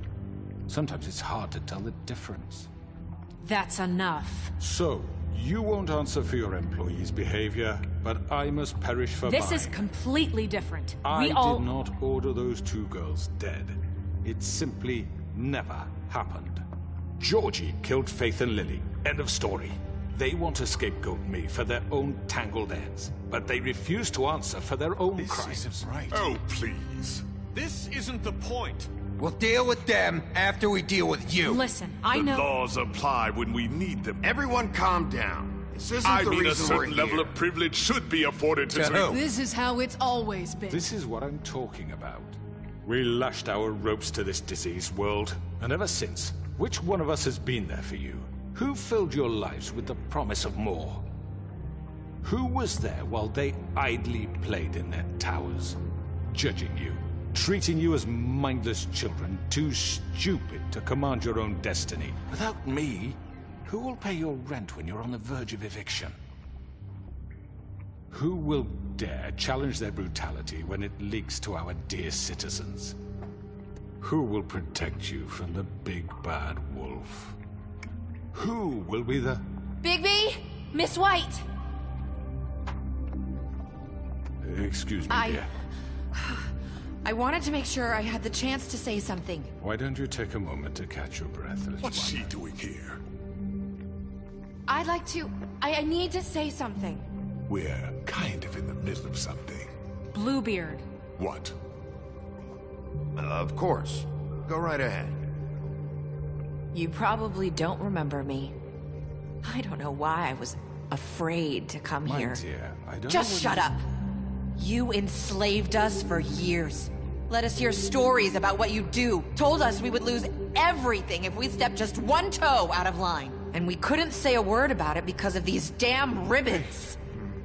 Sometimes it's hard to tell the difference. That's enough. So, you won't answer for your employees' behavior, but I must perish for This mine. is completely different. I We all... did not order those two girls dead. It simply never happened. Georgie killed Faith and Lily. End of story. They want to scapegoat me for their own tangled ends, but they refuse to answer for their own crimes. This isn't right. Oh, please. This isn't the point. We'll deal with them after we deal with you. Listen, I know... The laws apply when we need them. Everyone calm down. This isn't I the mean, a reason we're certain level here. of privilege should be afforded to... To who? This is how it's always been. This is what I'm talking about. We lashed our ropes to this diseased world, and ever since, which one of us has been there for you? Who filled your lives with the promise of more? Who was there while they idly played in their towers, judging you, treating you as mindless children, too stupid to command your own destiny? Without me, who will pay your rent when you're on the verge of eviction? Who will dare challenge their brutality when it leaks to our dear citizens? Who will protect you from the big bad wolf? Who will be the... Bigby? Miss White! Excuse me, dear. I wanted to make sure I had the chance to say something. Why don't you take a moment to catch your breath, little What's one? she doing here? I'd like to... I need to say something. We're kind of in the middle of something. Bluebeard. What? Of course. Go right ahead. You probably don't remember me. I don't know why I was afraid to come My here. dear, I don't Just know what shut you- up. You enslaved us for years. Let us hear stories about what you do. Told us we would lose everything if we stepped just one toe out of line. And we couldn't say a word about it because of these damn ribbons.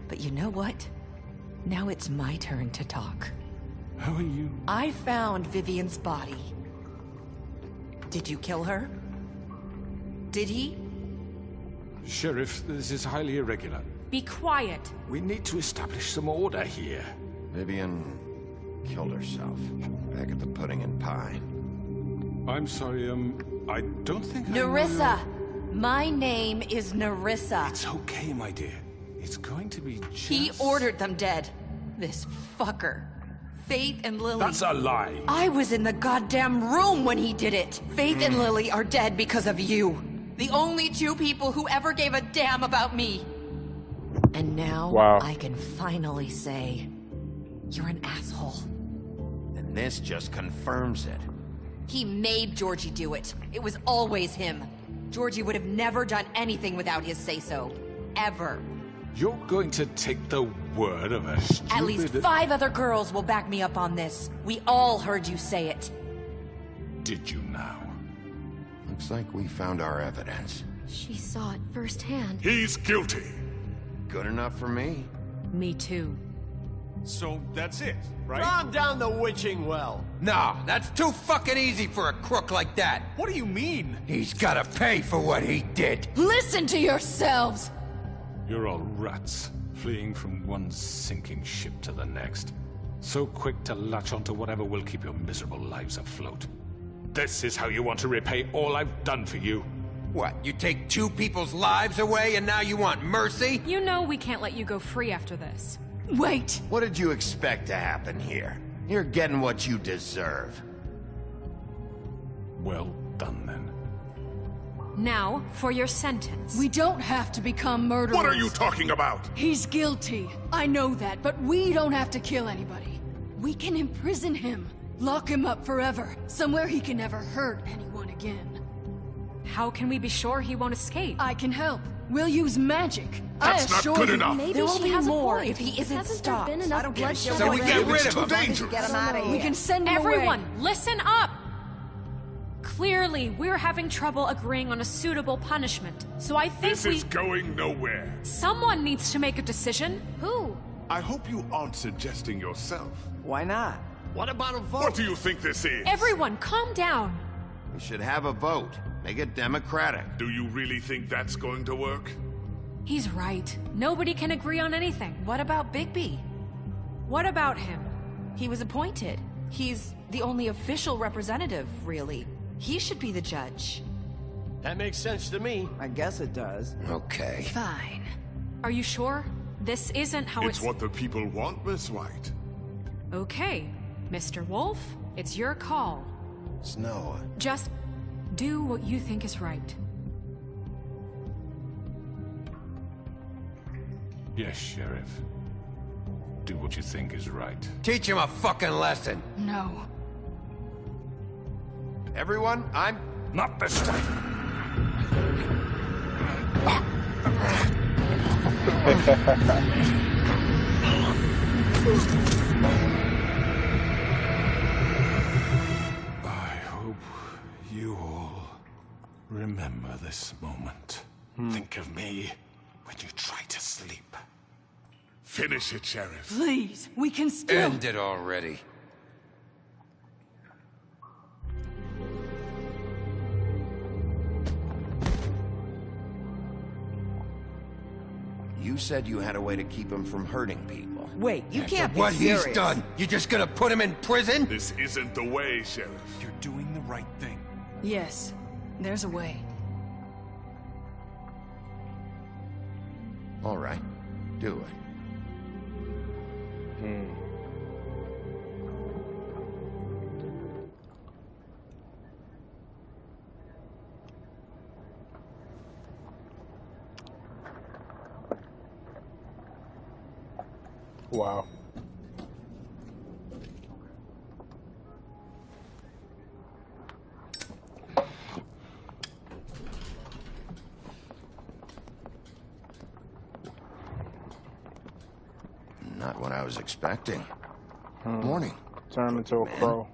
But you know what? Now it's my turn to talk. How are you? I found Vivian's body. Did you kill her? Did he? Sheriff, this is highly irregular. Be quiet. We need to establish some order here. Vivian killed herself back at the Pudding and Pie. I'm sorry, I don't think Nerissa! My name is Nerissa. It's okay, my dear. It's going to be just... He ordered them dead. This fucker. Faith and Lily... That's a lie. I was in the goddamn room when he did it. Faith and Lily are dead because of you. The only two people who ever gave a damn about me. And now I can finally say, you're an asshole. And this just confirms it. He made Georgie do it. It was always him. Georgie would have never done anything without his say-so. Ever. You're going to take the word of a stupid... At least 5 other girls will back me up on this. We all heard you say it. Did you now? Looks like we found our evidence. She saw it firsthand. He's guilty. Good enough for me. Me too. So that's it, right? Calm down the witching well. No, that's too fucking easy for a crook like that. What do you mean? He's gotta pay for what he did. Listen to yourselves! You're all rats, fleeing from one sinking ship to the next. So quick to latch onto whatever will keep your miserable lives afloat. This is how you want to repay all I've done for you? What, you take 2 people's lives away and now you want mercy? You know we can't let you go free after this. Wait! What did you expect to happen here? You're getting what you deserve. Well done, then. Now, for your sentence. We don't have to become murderers. What are you talking about? He's guilty. I know that, but we don't have to kill anybody. We can imprison him. Lock him up forever. Somewhere he can never hurt anyone again. How can we be sure he won't escape? I can help. We'll use magic. That's not good enough. Maybe there will she be has more a point. if he isn't Hasn't stopped. there been enough I don't give a bloodshed shit. So we get rid It's of too him. dangerous. Get him out of here. We can send him Everyone, away. listen up! Clearly, we're having trouble agreeing on a suitable punishment. So I think This is going nowhere. someone needs to make a decision. Who? I hope you aren't suggesting yourself. Why not? What about a vote? What do you think this is? Everyone, calm down. We should have a vote. Make it democratic. Do you really think that's going to work? He's right. Nobody can agree on anything. What about Bigby? What about him? He was appointed. He's the only official representative, really. He should be the judge. That makes sense to me. I guess it does. Okay. Fine. Are you sure? This isn't how It's what the people want, Miss White. Okay, Mr. Wolf, it's your call. Snow. Just do what you think is right. Yes, Sheriff. Do what you think is right. Teach him a fucking lesson. No. Everyone, I'm... Not this way! I hope you all remember this moment. Think of me when you try to sleep. Finish it, Sheriff. Please, we can still... End it already. You said you had a way to keep him from hurting people. Wait, you can't be What serious. he's done, you just gonna put him in prison? This isn't the way, Sheriff. You're doing the right thing. Yes, there's a way. All right. Do it. Wow. Not what I was expecting. Morning. Turn him into a crow.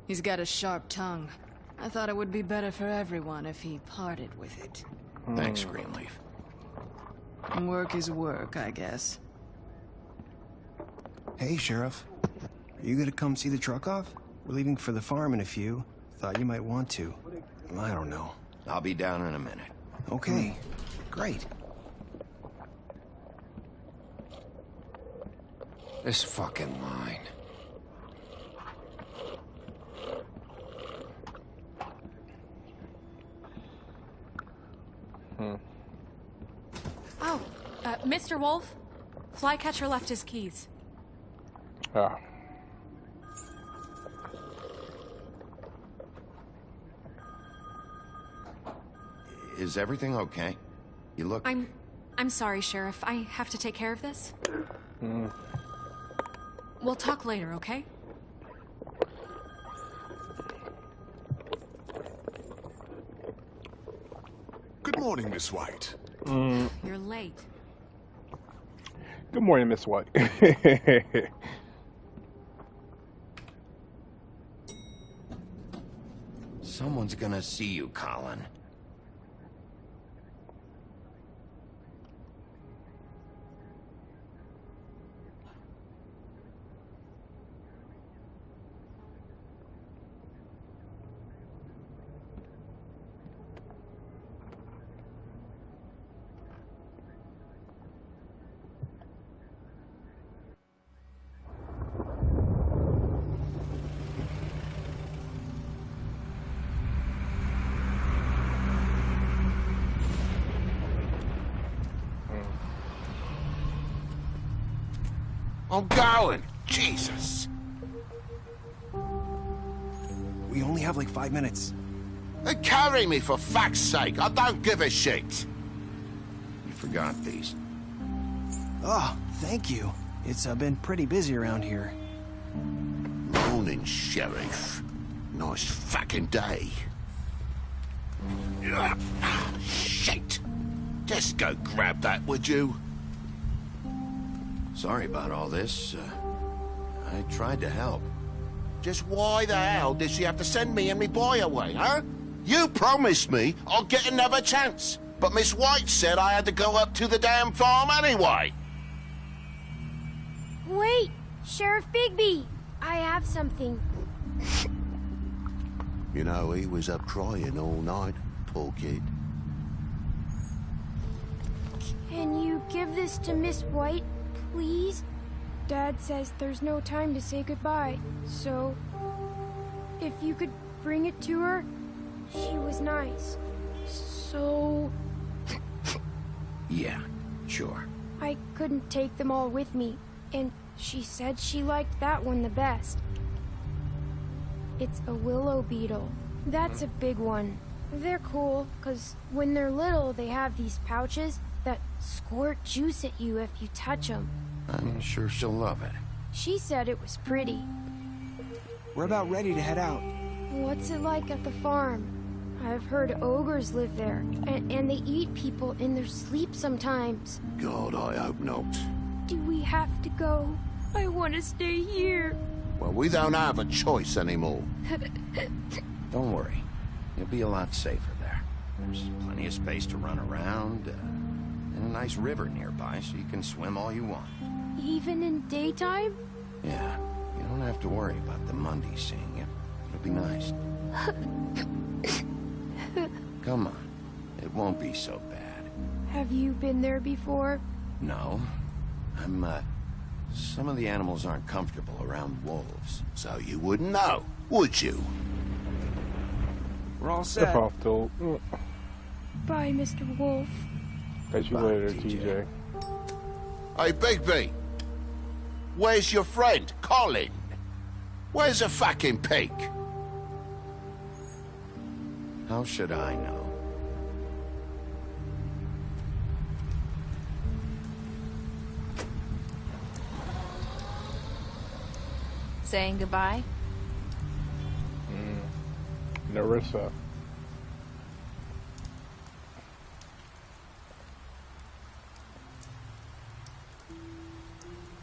He's got a sharp tongue. I thought it would be better for everyone if he parted with it. Thanks, Greenleaf. Work is work, I guess. Hey, Sheriff. Are you gonna come see the truck off? We're leaving for the farm in a few. Thought you might want to. I don't know. I'll be down in a minute. Okay. Great. This fucking line. Oh, Mr. Wolf? Flycatcher left his keys. Ah. Is everything okay? You look... I'm sorry, Sheriff. I have to take care of this. We'll talk later, okay? Good morning, Miss White. You're late. Good morning, Miss White. Someone's gonna see you, Colin. I'm going! Jesus! We only have like 5 minutes. Carry me, for fuck's sake! I don't give a shit! You forgot these. Oh, thank you. It's been pretty busy around here. Morning, Sheriff. Nice fucking day. Shit! Just go grab that, would you? Sorry about all this. I tried to help. Just why the hell did she have to send me and me boy away, huh? You promised me I'd get another chance, but Miss White said I had to go up to the damn farm anyway. Wait! Sheriff Bigby! I have something. You know, he was up crying all night, poor kid. Can you give this to Miss White, please? Dad says there's no time to say goodbye, so... if you could bring it to her, she was nice. So... Yeah, sure. I couldn't take them all with me, and she said she liked that one the best. It's a willow beetle. That's a big one. They're cool, because when they're little, they have these pouches that squirt juice at you if you touch them. I'm sure she'll love it. She said it was pretty. We're about ready to head out. What's it like at the farm? I've heard ogres live there, and they eat people in their sleep sometimes. God, I hope not. Do we have to go? I want to stay here. Well, we don't have a choice anymore. Don't worry. You'll be a lot safer there. There's plenty of space to run around, and a nice river nearby so you can swim all you want. Even in daytime? Yeah, you don't have to worry about the Mundy seeing you. It'll be nice. Come on. It won't be so bad. Have you been there before? No. Some of the animals aren't comfortable around wolves, so you wouldn't know, would you? We're all set. Off, dude. Bye, Mr. Wolf. Catch you later, TJ. Hey, Bigby. Where's your friend, Colin? Where's the fucking pig? How should I know? Saying goodbye? Nerissa.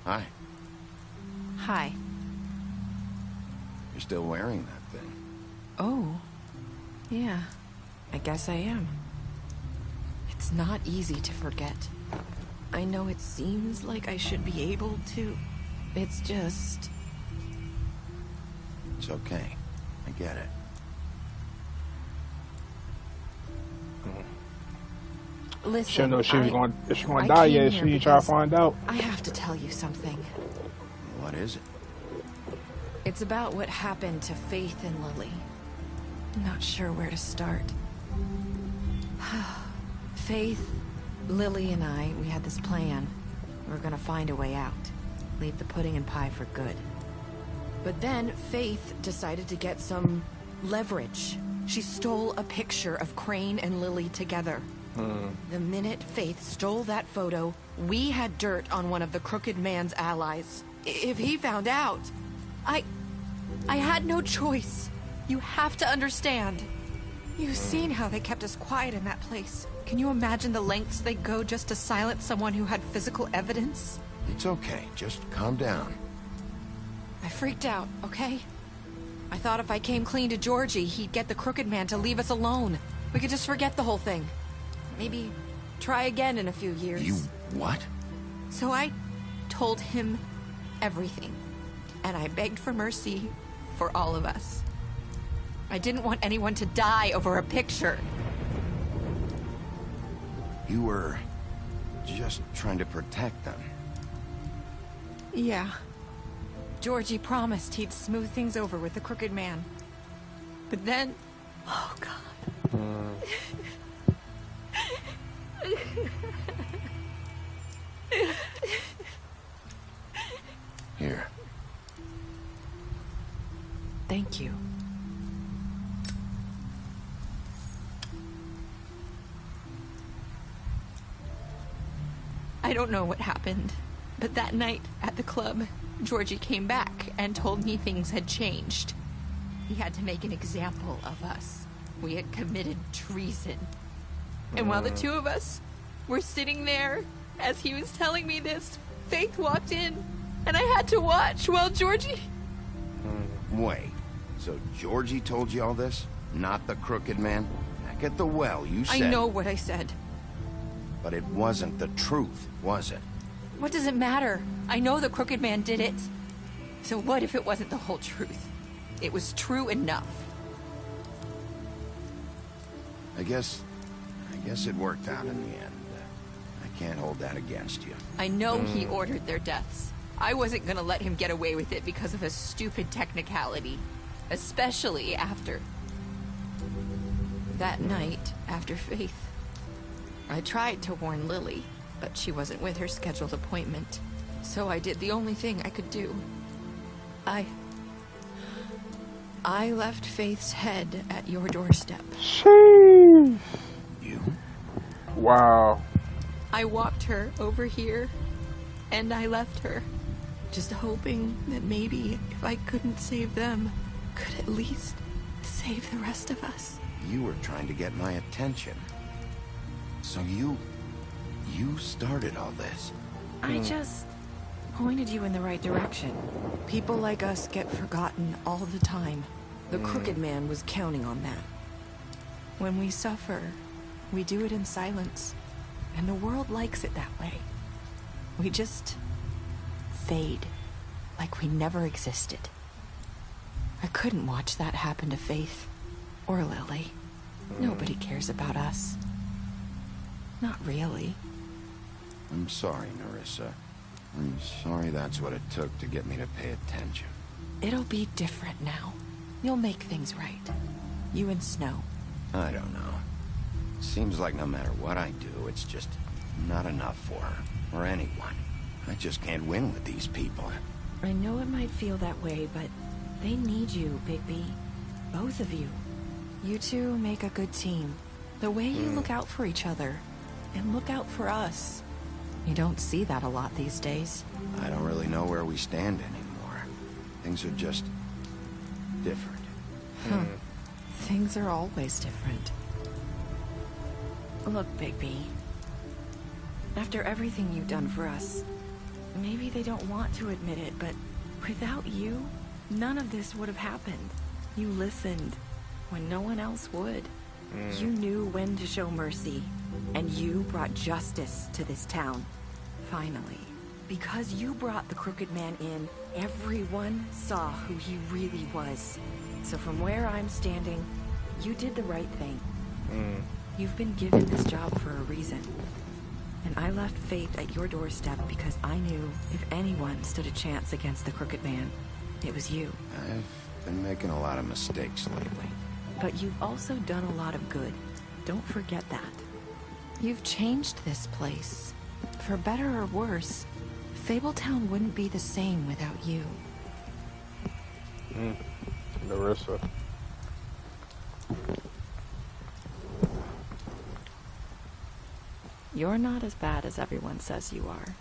Hi. Hi. You're still wearing that thing. Oh. Yeah. I guess I am. It's not easy to forget. I know it seems like I should be able to. It's just... It's okay. I get it. Listen, She didn't know she was going. If she's going to I die came yet, here she try to because find out. I have to tell you something. What is it? It's about what happened to Faith and Lily. I'm not sure where to start. Faith, Lily, and I, we had this plan. We were gonna find a way out. Leave the pudding and pie for good. But then Faith decided to get some leverage. She stole a picture of Crane and Lily together. The minute Faith stole that photo, we had dirt on one of the Crooked Man's allies. If he found out, I had no choice. You have to understand. You've seen how they kept us quiet in that place. Can you imagine the lengths they go just to silence someone who had physical evidence? It's okay. Just calm down. I freaked out, okay? I thought if I came clean to Georgie, he'd get the Crooked Man to leave us alone. We could just forget the whole thing. Maybe try again in a few years. You what? So I told him everything. And I begged for mercy for all of us. I didn't want anyone to die over a picture. You were just trying to protect them. Yeah. Georgie promised he'd smooth things over with the Crooked Man. But then... Oh, God. Here. Thank you. I don't know what happened, but that night at the club, Georgie came back and told me things had changed. He had to make an example of us. We had committed treason. And while the two of us were sitting there, as he was telling me this, Faith walked in, and I had to watch while Georgie... Wait, so Georgie told you all this? Not the Crooked Man? Back at the well, you said... I know what I said. But it wasn't the truth, was it? What does it matter? I know the Crooked Man did it. So what if it wasn't the whole truth? It was true enough. I guess it worked out in the end. I can't hold that against you. I know he ordered their deaths. I wasn't gonna let him get away with it because of a stupid technicality. Especially after... that night, after Faith. I tried to warn Lily, but she wasn't with her scheduled appointment. So I did the only thing I could do. I left Faith's head at your doorstep. Sheesh. You? Wow. I walked her over here, and I left her. Just hoping that maybe if I couldn't save them, could at least save the rest of us. You were trying to get my attention. So you started all this. I just pointed you in the right direction. People like us get forgotten all the time. The Crooked Man was counting on that. When we suffer, we do it in silence. And the world likes it that way. We just fade, like we never existed. I couldn't watch that happen to Faith, or Lily. Nobody cares about us. Not really. I'm sorry, Nerissa. I'm sorry that's what it took to get me to pay attention. It'll be different now. You'll make things right. You and Snow. I don't know. Seems like no matter what I do, it's just not enough for her, or anyone. I just can't win with these people. I know it might feel that way, but they need you, Bigby. Both of you. You two make a good team. The way you look out for each other, and look out for us. You don't see that a lot these days. I don't really know where we stand anymore. Things are just different. Things are always different. Look, Bigby. After everything you've done for us, maybe they don't want to admit it, but without you, none of this would have happened. You listened when no one else would. You knew when to show mercy, and you brought justice to this town. Finally. Because you brought the Crooked Man in, everyone saw who he really was. So from where I'm standing, you did the right thing. You've been given this job for a reason. And I left Faith at your doorstep because I knew if anyone stood a chance against the Crooked Man, it was you. I've been making a lot of mistakes lately. But you've also done a lot of good. Don't forget that. You've changed this place. For better or worse, Fabletown wouldn't be the same without you. Nerissa. You're not as bad as everyone says you are.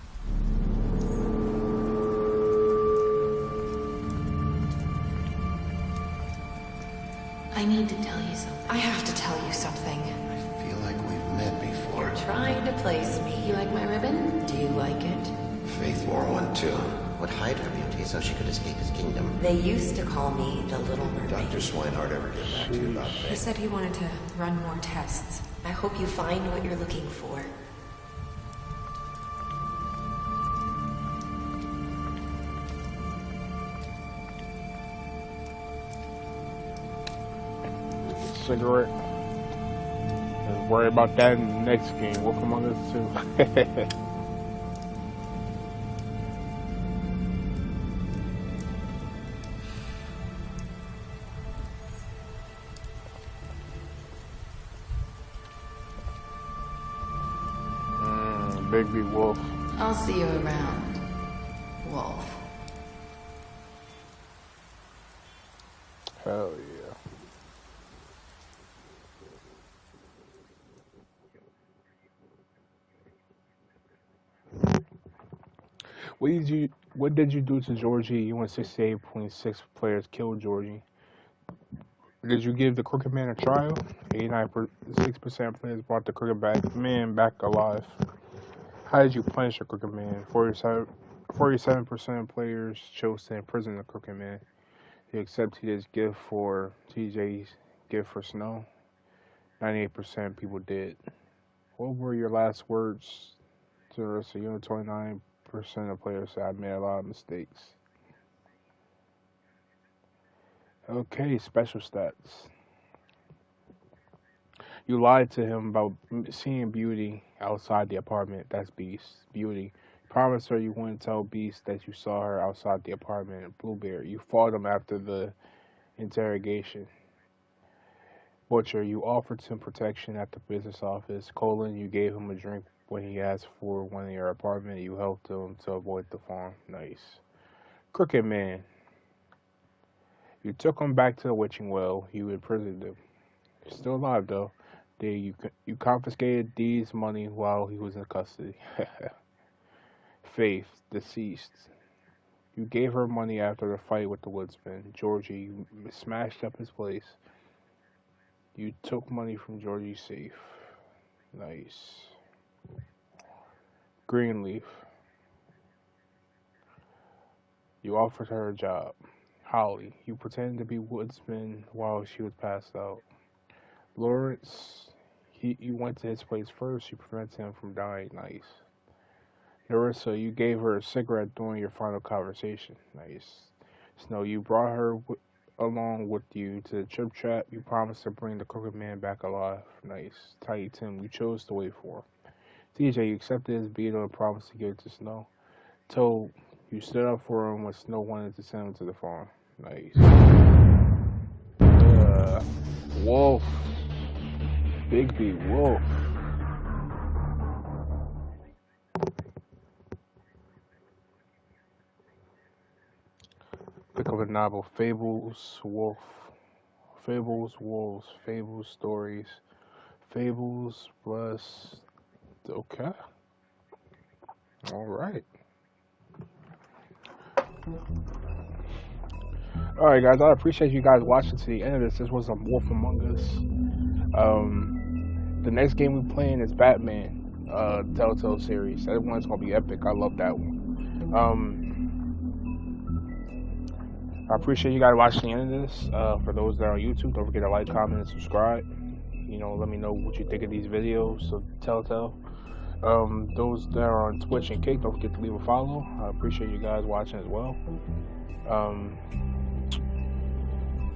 I need to tell you something. I have to tell you something. I feel like we've met before. You're trying to place me. You like my ribbon? Do you like it? Faith wore one too. Would hide her beauty so she could escape his kingdom. They used to call me the Little Mermaid. Dr. Swinehart ever get back to you about Faith? He said he wanted to run more tests. I hope you find what you're looking for. Cigarette. And worry about that in the next game. Wolf Among Us 2. Bigby Wolf. I'll see you around, Wolf. Hell yeah. What did you do to Georgie? You went 68.6 players killed Georgie. Did you give the Crooked Man a trial? 89.6% of players brought the Crooked Man back alive. How did you punish the Crooked Man? 47% of players chose to imprison the Crooked Man. You accepted his gift for TJ's gift for Snow. 98% of people did. What were your last words to the rest of you? 29% of players said I made a lot of mistakes. Okay, special stats. You lied to him about seeing Beauty outside the apartment. That's Beast. Beauty. Promised her you wouldn't tell Beast that you saw her outside the apartment. Blueberry. You fought him after the interrogation. Butcher. You offered him protection at the business office. Colin. You gave him a drink when he asked for one in your apartment. You helped him to avoid the farm. Nice. Crooked Man. You took him back to the witching well. You imprisoned him. He's still alive though. You confiscated Dee's money while he was in custody. Faith, deceased. You gave her money after the fight with the woodsman. Georgie, you smashed up his place. You took money from Georgie's safe. Nice. Greenleaf. You offered her a job. Holly, you pretended to be woodsman while she was passed out. Lawrence, you went to his place first. You prevented him from dying. Nice. Nerissa, you gave her a cigarette during your final conversation. Nice. Snow, you brought her along with you to the Chip Trap. You promised to bring the Crooked Man back alive. Nice. Tiny Tim, you chose to wait for him. TJ, you accepted his beetle and promised to give it to Snow. Toad, you stood up for him when Snow wanted to send him to the farm. Nice. Wolf. Bigby Wolf. Pick up a novel. Fables, Wolf. Fables, Wolves. Fables, Stories. Fables, plus... Okay. Alright. Alright guys, I appreciate you guys watching to the end of this. This was a Wolf Among Us. The next game we're playing is Batman, Telltale series. That one's gonna be epic. I love that one. I appreciate you guys watching the end of this. For those that are on YouTube, don't forget to like, comment, and subscribe. You know, let me know what you think of these videos of Telltale. Those that are on Twitch and Kick, don't forget to leave a follow. I appreciate you guys watching as well.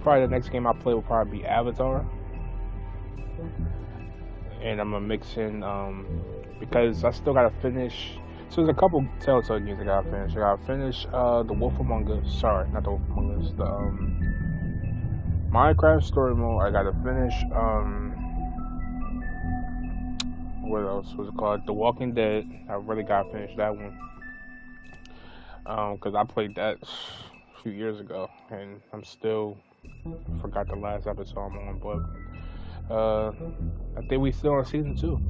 Probably the next game I play will probably be Avatar. And I'm gonna mix in, because I still gotta finish. So there's a couple Telltale games I gotta finish. I gotta finish The Wolf Among Us. Sorry, not The Wolf Among Us. The Minecraft Story Mode. I gotta finish. What else was it called? The Walking Dead. I really gotta finish that one. Cause I played that a few years ago, and I'm still forgot the last episode I'm on, but I think we still on season 2.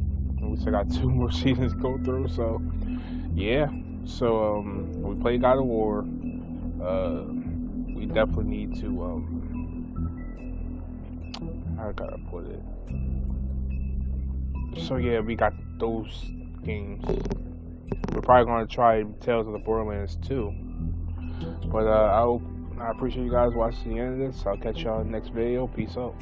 We still got 2 more seasons to go through, so yeah. So we play God of War. We definitely need to how gotta put it. So yeah, we got those games. We're probably gonna try Tales of the Borderlands 2. But I appreciate you guys watching the end of this. I'll catch y'all in the next video. Peace out.